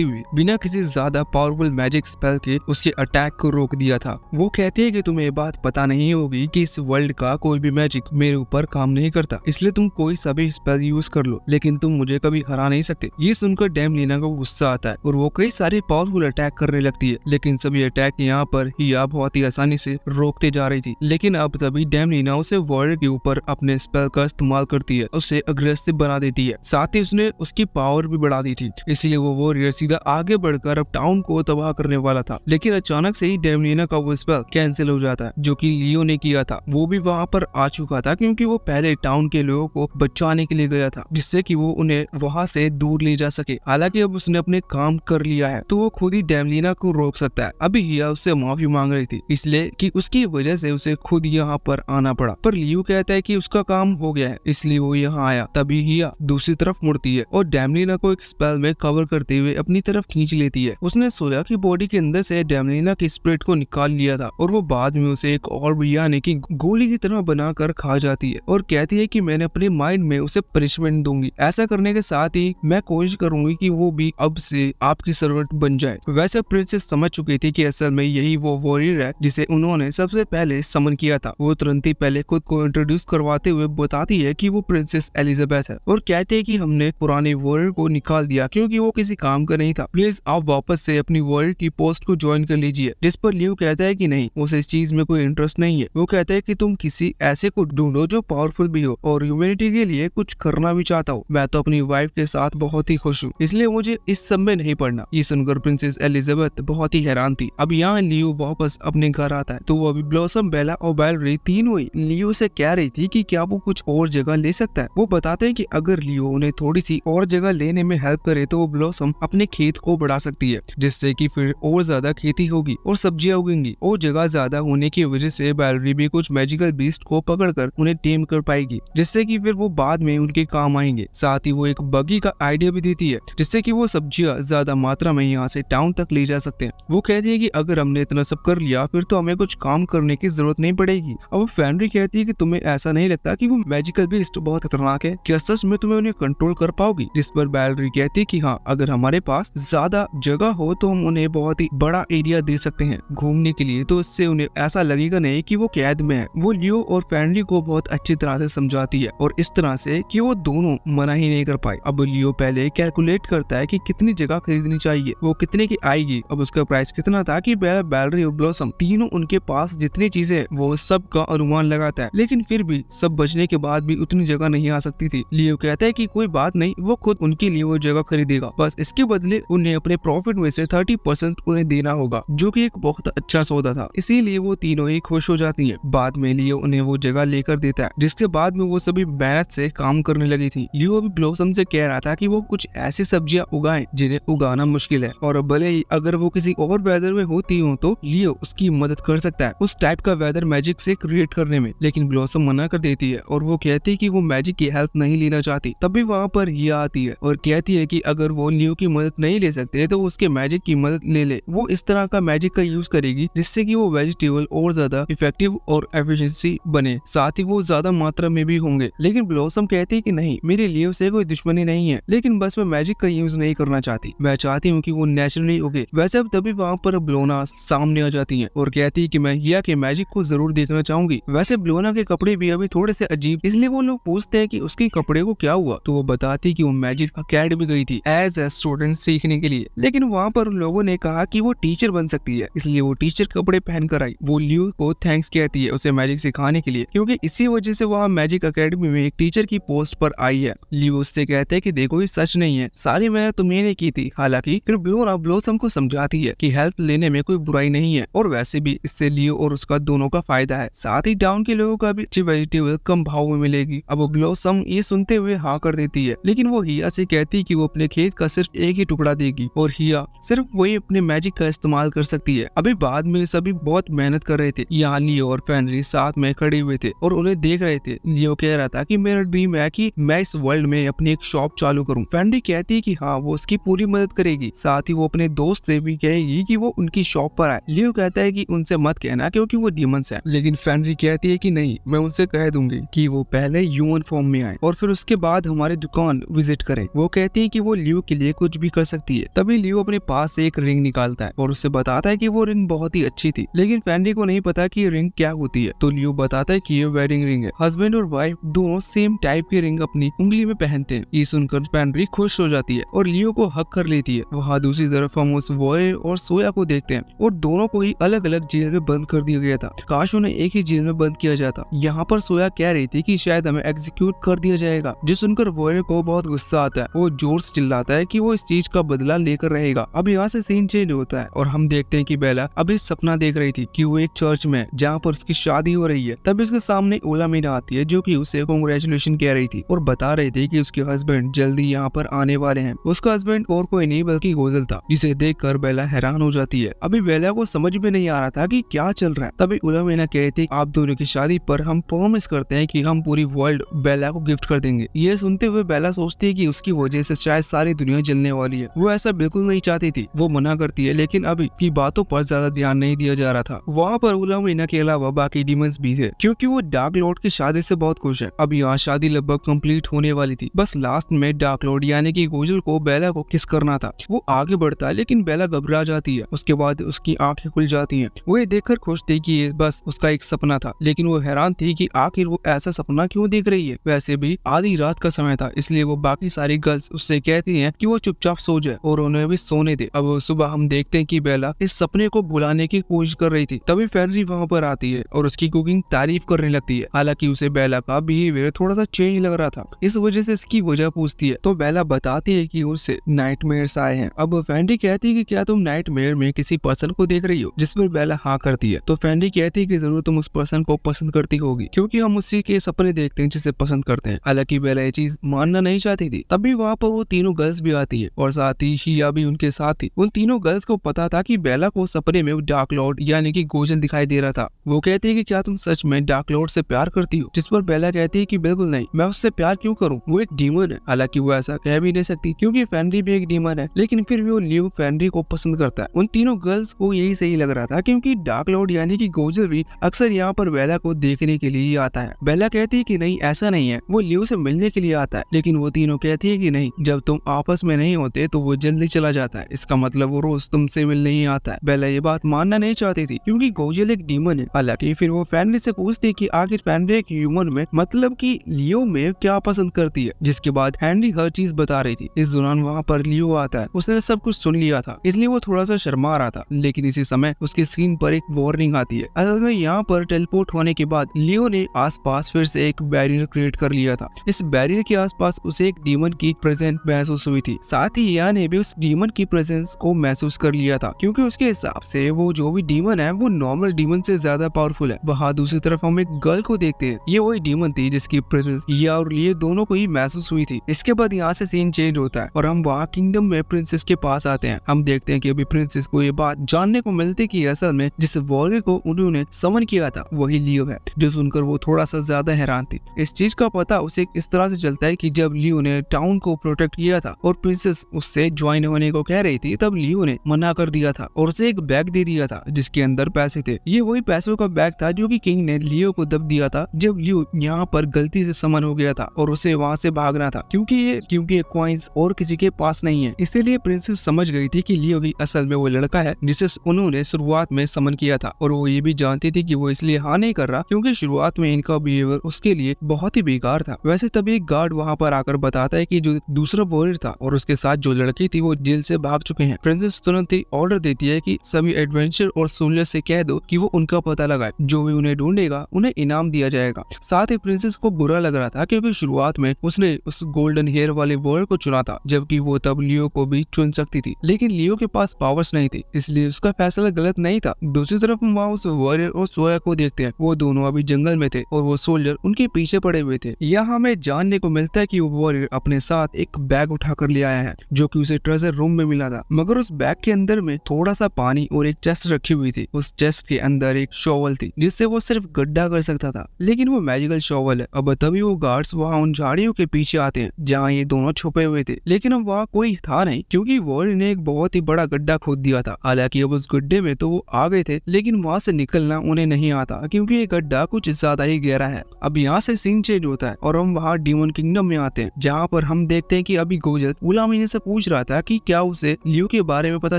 हुए बिना किसी ज्यादा पावरफुल मैजिक स्पेल के उसके अटैक को रोक दिया था। वो कहती है कि तुम्हें बात पता नहीं होगी कि इस वर्ल्ड का कोई भी मैजिक मेरे ऊपर काम नहीं करता, इसलिए तुम कोई सा भी स्पेल यूज कर लो, लेकिन तुम मुझे कभी हरा नहीं सकते। ये सुनकर डेमलिना को गुस्सा आता है और वो कई सारे पावरफुल अटैक करने लगती है, लेकिन सभी अटैक यहाँ पर हिया बहुत ही आसानी से रोकते जा रही थी। लेकिन अब तभी डेमलिना उसे वर्ल्ड के ऊपर अपने स्पेल का इस्तेमाल करती है, उसे अग्रेसिव बना देती है, साथ ही उसने उसकी पावर भी बढ़ा दी थी, इसलिए वो वॉरियर सीधा आगे बढ़कर अब टाउन को तबाह करने वाला था। लेकिन अचानक से ही डेमलिना का वो स्पेल कैंसिल हो जाता है जो कि लियो ने किया था। वो भी वहाँ पर आ चुका था क्योंकि वो पहले टाउन के लोगों को बचाने के लिए गया था, जिससे कि वो उन्हें वहाँ से दूर ले जा सके। हालांकि अब उसने अपने काम कर लिया है तो वो खुद ही डेमलिना को रोक सकता है। अभी हिया उससे माफी मांग रही थी, इसलिए कि उसकी वजह से उसे खुद यहाँ पर आना पड़ा, पर लियो कहता है कि उसका काम हो गया है, इसलिए वो यहाँ आया। तभी हिया दूसरी तरफ मुड़ती है और डेमलिना को एक स्पेल में कवर करते हुए अपनी तरफ खींच लेती है। उसने सोया की बॉडी के अंदर से डेमलिना की स्पिरिट को निकाल लिया था और वो बाद में उसे एक और यानी कि गोली की तरह बनाकर खा जाती है और कहती है कि मैंने अपने माइंड में उसे पनिशमेंट दूंगी। ऐसा करने के साथ ही मैं कोशिश करूंगी कि वो भी अब से आपकी सर्वेंट बन जाए। वैसे प्रिंसेस समझ चुकी थी कि असल में यही वो वॉरियर है जिसे उन्होंने सबसे पहले समन किया था। वो तुरंत ही पहले खुद को इंट्रोड्यूस करवाते हुए बताती है कि वो प्रिंसेस एलिजाबेथ है और कहते हैं कि हमने पुराने वॉरियर को निकाल दिया क्योंकि वो किसी काम का नहीं था, प्लीज आप वापस से अपनी वॉरियर की पोस्ट को ज्वाइन कर लीजिए। जिस पर लियो कहता है कि नहीं, उसे इस चीज में कोई इंटरेस्ट नहीं है। वो कहता है कि तुम किसी ऐसे को ढूंढो जो पावरफुल भी हो और ह्यूमैनिटी के लिए कुछ करना भी चाहता हो। मैं तो अपनी वाइफ के साथ बहुत ही खुश हूँ, इसलिए मुझे इस सब में नहीं पड़ना। ये सुनकर प्रिंसेस एलिजाबेथ बहुत ही हैरान थी। अब यहाँ लियो वापस अपने घर आता है तो वो अभी ब्लॉसम, बेला और बैलरी तीनों ही लियो से कह रही थी कि क्या वो कुछ और जगह ले सकता है। वो बताते हैं कि अगर लियो उन्हें थोड़ी सी और जगह लेने में हेल्प करे तो वो ब्लॉसम अपने खेत को बढ़ा सकती है, जिससे कि फिर और ज्यादा खेती होगी और सब्जियां उगेंगी और जगह ज्यादा होने की वजह से बैलरी भी कुछ मैजिकल बीस्ट को पकड़कर उन्हें टेम कर पाएगी, जिससे कि फिर वो बाद में उनके काम आएंगे। साथ ही वो एक बगी का आइडिया भी देती है जिससे कि वो सब्जियां ज्यादा मात्रा में यहाँ से टाउन तक ले जा सकते हैं। वो कहती है कि अगर हमने इतना सब कर लिया फिर तो हमें कुछ काम करने की जरूरत नहीं पड़ेगी। अब फैनरी कहती है कि तुम्हें ऐसा नहीं लगता कि वो मैजिकल बीस्ट बहुत खतरनाक है, क्या सच में तुम्हें उन्हें कंट्रोल कर पाओगी? जिस पर बैलरी कहती है कि हाँ, अगर हमारे पास ज्यादा जगह हो तो हम उन्हें बहुत ही बड़ा एरिया दे सकते हैं घूमने के लिए, तो इससे उन्हें ऐसा लगेगा नहीं कि वो कैद में है। वो लियो और फैनरी को बहुत अच्छी तरह से समझाती है और इस तरह से कि वो दोनों मना ही नहीं कर पाए। अब लियो पहले कैलकुलेट करता है कि कितनी जगह खरीदनी चाहिए, वो कितने की आएगी, अब उसका प्राइस कितना था कि बैलरी और ब्लॉसम तीनों उनके पास जितनी चीजें वो सब का अनुमान लगाता है, लेकिन फिर भी सब बचने के बाद भी उतनी जगह नहीं आ सकती थी। लियो कहता है कि कोई बात नहीं, वो खुद उनके लिए वो जगह खरीदेगा, बस इसके बदले उन्हें अपने प्रॉफिट में से 30% उन्हें देना होगा, जो कि एक बहुत अच्छा सौदा था। इसीलिए वो तीनों ही खुश हो जाती है। बाद में लियो उन्हें वो जगह लेकर देता है, जिसके बाद में वो सभी मेहनत से काम करने लगी थी। लियो अभी ब्लॉसम से कह रहा था कि वो कुछ ऐसी सब्जियां उगाएं जिन्हें उगाना मुश्किल है और भले ही अगर वो किसी और वेदर में होती हो तो लियो उसकी मदद कर सकता है उस टाइप का वेदर मैजिक से क्रिएट करने में, लेकिन ब्लॉसम मना कर देती है और वो कहती है कि वो मैजिक की हेल्प नहीं लेना चाहती। तभी वहाँ पर हिया आती है और कहती है कि अगर वो लियो की मदद नहीं ले सकते तो उसके मैजिक की मदद ले ले। वो इस तरह का मैजिक का यूज करेगी जिससे कि वो वेजिटेबल और ज्यादा इफेक्टिव और एफिशिएंसी बने, साथ ही वो ज्यादा मात्रा में भी होंगे। लेकिन ब्लॉसम कहती है कि नहीं, मेरे लियो से कोई दुश्मनी नहीं है, लेकिन बस मैं मैजिक का यूज नहीं करना चाहती, मैं चाहती हूँ कि वो नेचुरली उगे। वैसे अब तभी वहाँ पर ब्लोना सामने आ जाती है और कहती है कि मैं हिया के मैजिक को जरूर देखना चाहूंगी। वैसे ब्लोना के कपड़े भी अभी थोड़े से अजीब, इसलिए वो लोग पूछते हैं कि उसके कपड़े को क्या हुआ, तो वो बताती है कि वो मैजिक अकेडमी गई थी एज ए स्टूडेंट सीखने के लिए, लेकिन वहाँ पर लोगों ने कहा कि वो टीचर बन सकती है, इसलिए वो टीचर कपड़े पहन कर आई। वो लियो को थैंक्स कहती है उसे मैजिक सिखाने के लिए, क्योंकि इसी वजह से वहाँ मैजिक अकेडमी में एक टीचर की पोस्ट पर आई है। लियो उससे कहते हैं कि देखो ये सच नहीं है, सारी मेहनत तो मैंने की थी। हालांकि फिर ब्लोना ब्लॉसम को समझाती है कि हेल्प लेने में कोई बुराई नहीं है, और वैसे भी इससे लियो और उसका दोनों का फायदा है, साथ ही टाउन के लोगों का भी अच्छी वेजिटेबल कम भाव में मिलेगी। अब ब्लॉसम ये सुनते हुए हाँ कर देती है, लेकिन वो हिया से कहती है कि वो अपने खेत का सिर्फ एक ही टुकड़ा देगी और हिया सिर्फ वही अपने मैजिक का इस्तेमाल कर सकती है। अभी बाद में सभी बहुत मेहनत कर रहे थे, यहाँ लियो और फेनरी साथ में खड़े हुए थे और उन्हें देख रहे थे। लियो कह रहा था कि मेरा ड्रीम है कि मैं इस वर्ल्ड में अपनी एक शॉप चालू करूं। फेनरी कहती है कि हाँ वो उसकी पूरी मदद करेगी, साथ ही वो अपने दोस्त से भी कहेगी कि वो उनकी शॉप पर आए। लियो कहता है कि उनसे मत कहना क्योंकि वो डीमंस हैं, लेकिन फेनरी कहती है कि नहीं, मैं उनसे कह दूंगी कि वो पहले ह्यूमन फॉर्म में आए और फिर उसके बाद हमारी दुकान विजिट करें। वो कहती है कि वो लियो के लिए कुछ भी कर सकती है। तभी लियो अपने पास से एक रिंग निकालता है और उससे बताता है कि वो रिंग बहुत ही अच्छी थी, लेकिन फेनरी को नहीं पता कि रिंग क्या होती है। तो लियो बताता है कि ये वेडिंग रिंग है। हस्बैंड और वाइफ दोनों सेम टाइप की रिंग अपनी उंगली में पहनते हैं। ये सुनकर फेनरी खुश हो जाती है और लियो को हक कर लेती है। वहाँ दूसरी तरफ हम उस वॉरियर और सोया को देखते हैं और दोनों को ही अलग अलग जेल में बंद कर दिया गया था। काश उन्हें एक ही जेल में बंद किया जाता। यहाँ पर सोया कह रही थी कि शायद हमें एग्जीक्यूट कर दिया जाएगा, जो सुनकर वॉरियर को बहुत गुस्सा आता है। वो जोर से चिल्लाता है कि वो इस चीज का बदला लेकर रहेगा। अब यहाँ से सीन चेंज होता है और हम देखते हैं कि बेला अभी सपना देख रही थी कि वो एक चर्च में जहाँ पर उसकी शादी हो रही है। तब उसके सामने ओला मीना आती है जो कि उसे कांग्रेचुलेशन कह रही थी और बता रही थी कि उसके हस्बैंड जल्दी यहाँ पर आने वाले हैं। उसका हस्बैंड और कोई नहीं बल्कि गोजल था, जिसे देखकर बेला हैरान हो जाती है। अभी बेला को समझ में नहीं आ रहा था कि क्या चल रहा है। तभी ओला मीना कहती आप दोनों की शादी पर हम प्रॉमिस करते हैं कि हम पूरी वर्ल्ड बेला को गिफ्ट कर देंगे। ये सुनते हुए बेला सोचती है कि उसकी वजह से शायद सारी दुनिया जलने वाली है। वो ऐसा बिल्कुल नहीं चाहती थी, वो मना करती है, लेकिन अभी की बातों पर ज्यादा ध्यान नहीं दिया जा रहा था। वहाँ पर ओला मीना के अलावा बाकी डीमंस भी थे, क्योंकि वो डार्क लॉर्ड की शादी से बहुत खुश है। अब यहाँ शादी लगभग कंप्लीट होने वाली थी, बस लास्ट में डार्क लॉर्ड यानी कि गोजल को बेला को किस करना था। वो आगे बढ़ता है लेकिन बेला घबरा जाती है। उसके बाद उसकी आंखें खुल जाती हैं। वो ये देखकर खुश थी कि ये बस उसका एक सपना था, लेकिन वो हैरान थी कि आखिर वो ऐसा सपना क्यों देख रही है। वैसे भी आधी रात का समय था, इसलिए वो बाकी सारी गर्ल्स उससे कहती हैं कि वो चुपचाप सो जाए और उन्हें भी सोने दे। अब सुबह हम देखते हैं कि बेला इस सपने को भुलाने की कोशिश कर रही थी। तभी फेनरी वहाँ पर आती है और उसकी कुकिंग तारीफ करने लगती है। हालांकि उसे बेला का बिहेवियर थोड़ा सा चेंज लग रहा था, इस वजह से इसकी वजह पूछती है। तो बेला बताती है कि उसे नाइटमेयर्स आए हैं। अब फेनरी कहती है कि क्या तुम नाइटमेयर में किसी पर्सन को देख रही हो, जिस पर बेला हाँ करती है। तो फेनरी कहती है कि जरूर तुम उस पर्सन को पसंद करती होगी, क्योंकि हम उसी के सपने देखते हैं जिसे पसंद करते हैं। हालांकि बेला ये चीज मानना नहीं चाहती थी। तभी वहाँ पर वो तीनों गर्ल्स भी आती है और साथ ही हिया भी उनके साथ थी। उन तीनों गर्ल्स को पता था कि बेला को सपने में डार्क लॉर्ड यानी कि गोजल दिखाई दे रहा था। वो कहती है कि क्या तुम सच में डार्क लॉर्ड से प्यार करती हो, जिस पर बेला कहती है कि बिल्कुल नहीं, मैं उससे प्यार क्यों करूं, वो एक डीमन है। हालांकि वो ऐसा कह भी नहीं सकती क्योंकि फेनरी भी एक डीमन है, लेकिन फिर भी वो लियो फेनरी को पसंद करता है। उन तीनों गर्ल्स को यही सही लग रहा था, क्योंकि डार्क लॉर्ड यानी कि गोजल भी अक्सर यहाँ पर बेला को देखने के लिए आता है। बेला कहती है कि नहीं ऐसा नहीं है, वो लियो से मिलने के लिए आता है, लेकिन वो तीनों कहती है कि नहीं, जब तुम आपस में नहीं होते तो वो जल्दी चला जाता है, इसका मतलब वो रोज तुमसे मिलने ही आता है। बेला ये बात मानना नहीं चाहती थी क्योंकि गोजल एक डीमन है। हालांकि फिर वो फेनरी से पूछती है कि आखिर फेनरी एक ह्यूमन में मतलब कि लियो में क्या पसंद करती है, जिसके बाद हेनरी हर चीज बता रही थी। इस दौरान वहाँ पर लियो आता है, उसने सब कुछ सुन लिया था, इसलिए वो थोड़ा सा शर्मा रहा था। लेकिन इसी समय उसकी स्क्रीन पर एक वार्निंग आती है। असल में यहाँ पर टेलीपोर्ट होने के बाद लियो ने आसपास फिर से एक बैरियर क्रिएट कर लिया था। इस बैरियर के आसपास उसे एक डीमन की प्रेजेंस महसूस हुई थी। साथ ही हिया ने भी उस डीमन की प्रेजेंस को महसूस कर लिया था, क्योंकि उसके हिसाब से वो जो भी डीमन है वो नॉर्मल डीमन से ज्यादा पावरफुल है। वहाँ दूसरी तरफ हम एक गर्ल को देखते हैं। ये वही डीमन थी जिसकी प्रेजेंस हिया और लियो दोनों को ही महसूस हुई थी। इसके बाद यहाँ से सीन चेंज होता है और हम वहाँ किंगडम में प्रिंसेस के पास आते हैं। हम देखते हैं कि अभी प्रिंसेस को ये बात जानने को मिलती कि असल में जिस वॉरियर को उन्होंने समन किया था वही लियो है, जो सुनकर वो थोड़ा सा ज्यादा हैरान थी। इस चीज का पता उसे इस तरह से चलता है कि जब लियो ने टाउन को प्रोटेक्ट किया था और प्रिंसेस उससे ज्वाइन होने को कह रही थी, तब तब लियो ने मना कर दिया था और उसे एक बैग दे दिया था जिसके अंदर पैसे थे। ये वही पैसों का बैग था जो कि किंग ने लियो को दब दिया था जब लियो यहाँ पर गलती से समन हो गया था और उसे वहाँ से भागना था क्योंकि ये कॉइंस और किसी के पास नहीं है। इसीलिए प्रिंसेस समझ गई थी कि लियो ही असल में वो लड़का है जिसे उन्होंने शुरुआत में समन किया था और वो ये भी जानती थी कि वो इसलिए हाँ नहीं कर रहा क्योंकि शुरुआत में इनका बिहेवियर उसके लिए बहुत ही बेकार था। वैसे तभी एक गार्ड वहाँ पर आकर बताता है कि जो दूसरा वॉरियर था और उसके साथ जो लड़की थी वो जेल से भाग चुके हैं। प्रिंसेस तुरंत ही ऑर्डर देती है कि सभी एडवेंचर और सोल्जर से कह दो कि वो उनका पता लगाए, जो भी उन्हें ढूंढेगा उन्हें इनाम दिया जाएगा। साथ ही प्रिंसेस को बुरा लग रहा था क्योंकि शुरुआत में उसने उस गोल्डन हेयर वाले वॉरियर को चुना था जबकि वो तब लियो को भी चुन सकती थी, लेकिन लियो के पास पावर्स नहीं थी इसलिए उसका फैसला गलत नहीं था। दूसरी तरफ हम वहाँ उस वॉरियर और सोया को देखते हैं। वो दोनों अभी जंगल में थे और वो सोल्जर उनके पीछे पड़े हुए थे। यहाँ हमें जानने को मिलता है कि वो वॉरियर अपने साथ एक बैग उठाकर ले आया है जो कि उसे ट्रेजर रूम में मिला था, मगर उस बैग के अंदर में थोड़ा सा पानी और एक चेस्ट रखी हुई थी। उस चेस्ट के अंदर एक शॉवल थी जिससे वो सिर्फ गड्ढा कर सकता था, लेकिन वो मैजिकल शॉवल है। अब तभी वो गार्ड्स वहाँ उन झाड़ियों के पीछे आते हैं जहाँ ये दोनों छुपे हुए थे, लेकिन अब वहाँ कोई था नहीं क्योंकि वॉरियर ने एक बहुत ही बड़ा गड्ढा खोद दिया था। हालांकि अब उस गड्ढे में तो वो आ गए थे लेकिन वहाँ से निकलना उन्हें नहीं आता क्योंकि ये गड्ढा कुछ ज्यादा ही गहरा है। अब यहाँ से सीन चेंज होता है और हम वहाँ डीमन किंगडम में आते हैं जहाँ पर हम देखते हैं कि अभी गोजल उलामीना से पूछ रहा था कि क्या उसे लियो के बारे में पता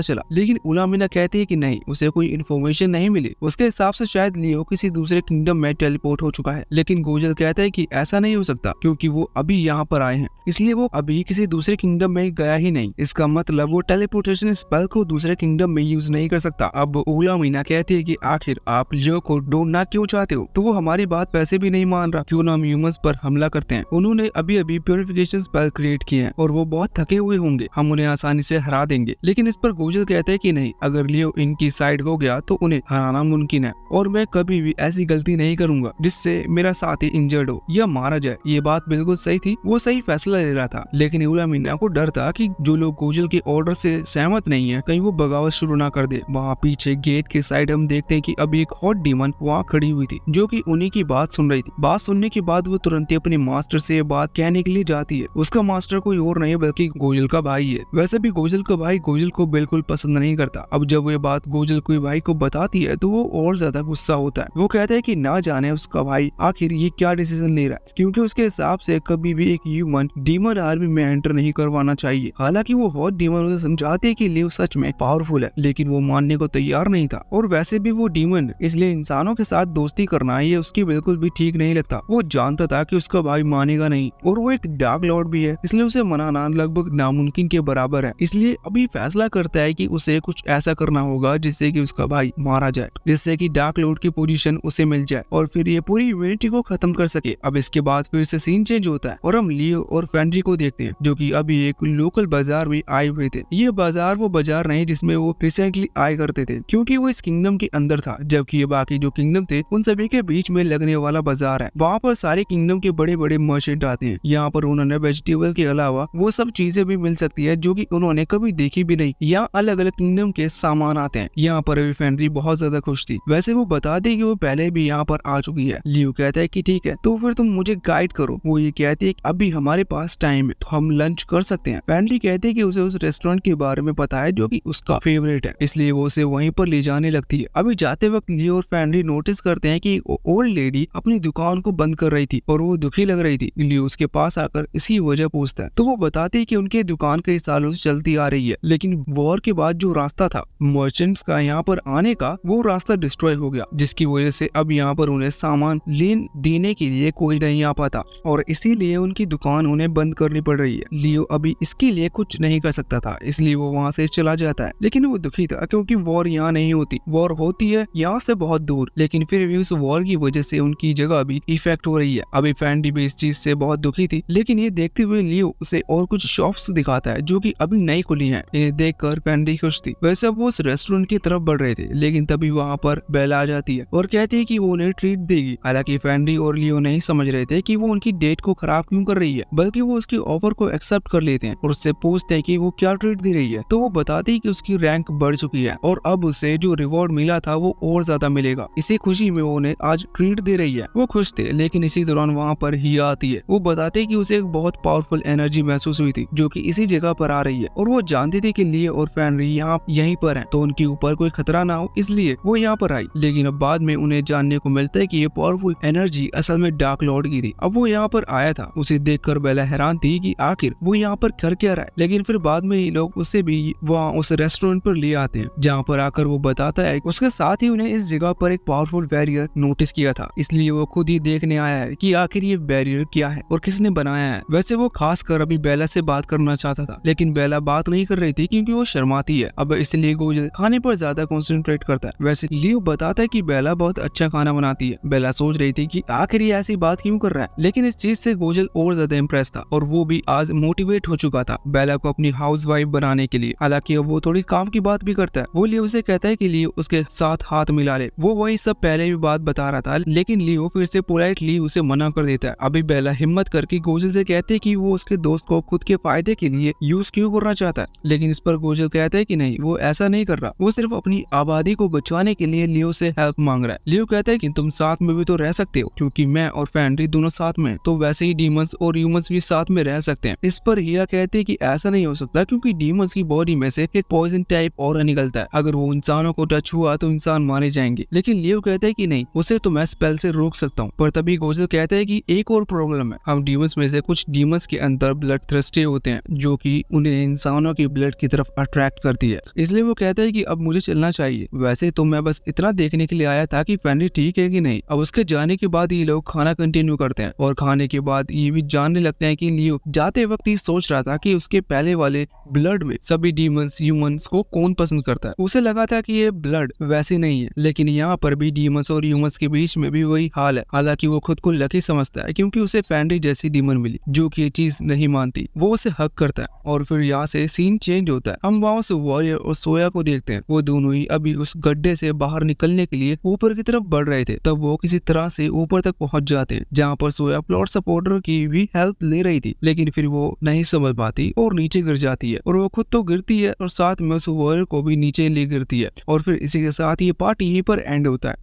चला, लेकिन उलामीना कहती है कि नहीं, उसे कोई इन्फॉर्मेशन नहीं मिली। उसके हिसाब से शायद लियो किसी दूसरे किंगडम में टेलीपोर्ट हो चुका है, लेकिन गोजल कहता है कि ऐसा नहीं हो सकता क्योंकि वो अभी यहाँ पर आए हैं, इसलिए वो अभी किसी दूसरे किंगडम में गया ही नहीं। इसका मतलब वो टेलीपोर्टेशन स्पेल को दूसरे किंगडम में यूज नहीं कर सकता। अब उलामीना कहती है कि आखिर आप लियो को ढूंढना क्यों चाहते हो, तो वो हमारी बात वैसे भी नहीं मान रहा, क्यों ना हम ह्यूमंस पर हमला करते हैं। उन्होंने अभी अभी प्योरिफिकेशन स्पेल क्रिएट किए हैं और वो बहुत थके हुए होंगे, हम उन्हें आसानी से हरा देंगे। लेकिन इस पर गोजल कहते हैं कि नहीं, अगर लियो इनकी साइड हो गया तो उन्हें हराना मुमकिन है और मैं कभी भी ऐसी गलती नहीं करूंगा जिससे मेरा साथी इंजर्ड हो या मारा जाए। ये बात बिल्कुल सही थी, वो सही फैसला ले रहा था, लेकिन उलामीना को डर था कि जो लोग गोजल के ऑर्डर से सहमत नहीं है कहीं वो बगावत शुरू ना कर दे। वहाँ पीछे गेट के साइड हम देखते हैं कि अभी एक हॉट डीमन वहाँ खड़ी हुई थी जो कि उन्हीं की बात सुन रही थी। बात सुनने के बाद वो तुरंत ही अपने मास्टर से ये बात कहने के लिए जाती है। उसका मास्टर कोई और नहीं बल्कि गोजल का भाई है। वैसे भी गोजल का भाई गोजल को बिल्कुल पसंद नहीं करता। अब जब वो ये बात गोजल के भाई को बताती है तो वो और ज्यादा गुस्सा होता है। वो कहता है कि ना जाने उसका भाई आखिर ये क्या डिसीजन ले रहा है, क्योंकि उसके हिसाब से कभी भी एक ह्यूमन डीमन आर्मी में एंटर नहीं करवाना चाहिए। हालांकि वो हॉट डीमन उसे समझाते है कि लियो सच में पावरफुल है, लेकिन वो मानने को तैयार नहीं था। और वैसे भी वो डीमन, इसलिए इंसानों के साथ दोस्ती करना ये उसकी बिल्कुल भी ठीक नहीं लगता। वो जानता था कि उसका भाई मानेगा नहीं और वो एक डार्क लॉर्ड भी है, इसलिए उसे मनाना लगभग नामुमकिन के बराबर है। इसलिए अभी फैसला करता है कि उसे कुछ ऐसा करना होगा जिससे कि उसका भाई मारा जाए, जिससे कि डार्क लॉर्ड की पोजीशन उसे मिल जाए और फिर ये पूरी ह्यूमैनिटी को खत्म कर सके। अब इसके बाद फिर से सीन चेंज होता है और हम लियो और फेंड्री को देखते हैं जो कि अभी एक लोकल बाजार में आए हुए थे। ये बाजार वो बाजार नहीं जिसमें वो रिसेंटली आए करते थे, क्योंकि वो इस किंगडम के अंदर था, जबकि ये बाकी जो किंगडम थे उन सभी के बीच में लगने वाला बाजार है। वहाँ पर सारे किंगडम के बड़े बड़े मर्चेंट आते हैं। यहाँ पर उन्होंने वेजिटेबल के अलावा वो सब चीजें भी मिल सकती है जो कि उन्होंने कभी देखी भी नहीं। यहाँ अलग अलग किंगडम के सामान आते हैं। यहाँ पर अभी फेंड्री बहुत ज्यादा खुश थी। वैसे वो बताती कि वो पहले भी यहाँ पर आ चुकी है। लियो कहता है कि ठीक है, तो फिर तुम मुझे गाइड करो। वो ये कहती है कि अभी हमारे पास टाइम है तो हम लंच कर सकते हैं। फेंड्री कहती है कि उसे उस रेस्टोरेंट के बारे में पता है जो कि उसका फेवरेट है, इसलिए वो उसे वहीं पर ले जाने लगती है। अभी जाते वक्त लियो और फेंड्री नोटिस करते हैं कि ओल्ड लेडी अपनी दुकान को बंद कर रही थी और वो दुखी लग रही थी। लियो उसके पास आकर इसी वजह पूछता है तो वो बताती है कि उनकी दुकान कई सालों से चलती आ रही है, लेकिन वॉर के बाद जो रास्ता था मर्चेंट्स का यहाँ पर आने का, वो रास्ता डिस्ट्रॉय हो गया, जिसकी वजह से अब यहाँ पर उन्हें सामान लेन देने के लिए कोई नहीं आ पाता और इसीलिए उनकी दुकान उन्हें बंद करनी पड़ रही है। लियो अभी इसके लिए कुछ नहीं कर सकता था, इसलिए वो वहाँ से चला जाता है, लेकिन वो दुखी था क्योंकि वॉर यहाँ नहीं होती। वॉर होती है यहाँ से बहुत दूर, लेकिन फिर भी उस वॉर की वजह से उनकी जगह भी इफेक्ट हो रही है। अभी फेंड्री भी इस चीज से बहुत दुखी थी, लेकिन ये देखते हुए लियो उसे और कुछ शॉप्स दिखाता है जो कि अभी नई खुली हैं। इन्हें देखकर फेंड्री खुश थी। वैसे अब वो उस रेस्टोरेंट की तरफ बढ़ रहे थे, लेकिन तभी वहाँ पर बेला आ जाती है और कहती है कि वो उन्हें ट्रीट देगी। हालांकि फेंड्री और लियो नहीं समझ रहे थे कि वो उनकी डेट को खराब क्यों कर रही है, बल्कि वो उसकी ऑफर को एक्सेप्ट कर लेते हैं और उससे पूछते हैं कि वो क्या ट्रीट दे रही है। तो वो बताती है कि उसकी रैंक बढ़ चुकी है और अब उसे जो रिवॉर्ड मिला था वो और ज्यादा मिलेगा। इसी खुशी में वो उन्हें आज ट्रीट दे रही है। वो खुश थे, लेकिन इसी दौरान वहाँ पर ही आती है। वो बताते हैं कि उसे एक बहुत पावरफुल एनर्जी महसूस हुई थी जो कि इसी जगह पर आ रही है और वो जानती थी कि लियो और फेनरी यहाँ यहीं पर हैं, तो उनके ऊपर कोई खतरा ना हो इसलिए वो यहाँ पर आई। लेकिन अब बाद में उन्हें जानने को मिलता है कि ये पावरफुल एनर्जी असल में डार्क लॉर्ड की थी। अब वो यहाँ पर आया था। उसे देखकर बेला हैरान थी कि आखिर वो यहाँ पर कर क्या रहा है। लेकिन फिर बाद में ये लोग उसे भी वहाँ उस रेस्टोरेंट पर ले आते हैं, जहाँ पर आकर वो बताता है उसके साथ ही उन्हें इस जगह पर एक पावरफुल बैरियर नोटिस किया था, इसलिए वो खुद ही देखने आया है कि आखिर ये बैरियर क्या है और किसने बनाया है। वैसे वो खासकर अभी बेला से बात करना चाहता था, लेकिन बेला बात नहीं कर रही थी क्योंकि वो शर्माती है। अब इसलिए गोजल खाने पर ज्यादा कंसंट्रेट करता है। वैसे लियो बताता है कि बेला बहुत अच्छा खाना बनाती है। बेला सोच रही थी कि आखिर ये ऐसी बात क्यों कर रहा है, लेकिन इस चीज से गोजल और ज्यादा इम्प्रेस था और वो भी आज मोटिवेट हो चुका था बेला को अपनी हाउस वाइफ बनाने के लिए। हालांकि अब वो थोड़ी काम की बात भी करता है। वो लियो से कहता है कि लियो उसके साथ हाथ मिला ले। वो वही सब पहले भी बात बता रहा था, लेकिन लियो फिर से पोलाइटली उसे मना कर देता है। अभी बेला हिम्मत करके गोजल से कहते है कि वो उसके दोस्त को खुद के फायदे के लिए यूज क्यों करना चाहता है, लेकिन इस पर गोजल कहता है कि नहीं, वो ऐसा नहीं कर रहा, वो सिर्फ अपनी आबादी को बचाने के लिए लियो से हेल्प मांग रहा है। लियो कहता है कि तुम साथ में भी तो रह सकते हो, क्योंकि मैं और फेनरी दोनों साथ में, तो वैसे ही डीमंस और ह्यूमंस भी साथ में रह सकते हैं। इस पर हिया कहते हैं कि ऐसा नहीं हो सकता, क्योंकि डीमंस की बॉडी में से एक पॉइजन टाइप और निकलता है। अगर वो इंसानों को टच हुआ तो इंसान मारे जाएंगे। लेकिन लियो कहता है कि नहीं, उसे तो मैं स्पेल से रोक सकता हूँ। पर तभी गोजल कहता है कि एक और प्रॉब्लम है, हम डीमंस में से कुछ डीमंस के अंदर ब्लड थ्रस्टे होते हैं, जो कि उन्हें इंसानों की ब्लड की तरफ अट्रैक्ट करती है। इसलिए वो कहता है कि अब मुझे चलना चाहिए। वैसे तो मैं बस इतना देखने के लिए आया था कि फेनरी ठीक है कि नहीं। अब उसके जाने के बाद ये लोग खाना कंटिन्यू करते हैं और खाने के बाद ये भी जानने लगते हैं कि लियो जाते वक्त ही सोच रहा था कि उसके पहले वाले ब्लड में सभी डीमंस ह्यूमंस को कौन पसंद करता है। उसे लगा था कि ये ब्लड वैसे नहीं है, लेकिन यहाँ पर भी डीमंस और ह्यूमंस के बीच में भी वही हाल है। हालांकि वो खुद को लकी समझता है क्योंकि उसे फेनरी जैसी डीमन मिली जो कि ये चीज नहीं मानती। वो उसे हक करता है और फिर यहाँ से सीन चेंज होता है। हम वहाँ से वॉरियर और सोया को देखते हैं। वो दोनों ही अभी उस गड्ढे से बाहर निकलने के लिए ऊपर की तरफ बढ़ रहे थे। तब वो किसी तरह से ऊपर तक पहुंच जाते हैं, जहाँ पर सोया प्लॉट सपोर्टर की भी हेल्प ले रही थी, लेकिन फिर वो नहीं समझ पाती और नीचे गिर जाती है। और वो खुद तो गिरती है और साथ में उस वॉरियर को भी नीचे ले गिरती है। और फिर इसी के साथ ये पार्ट यहीं पर एंड होता है।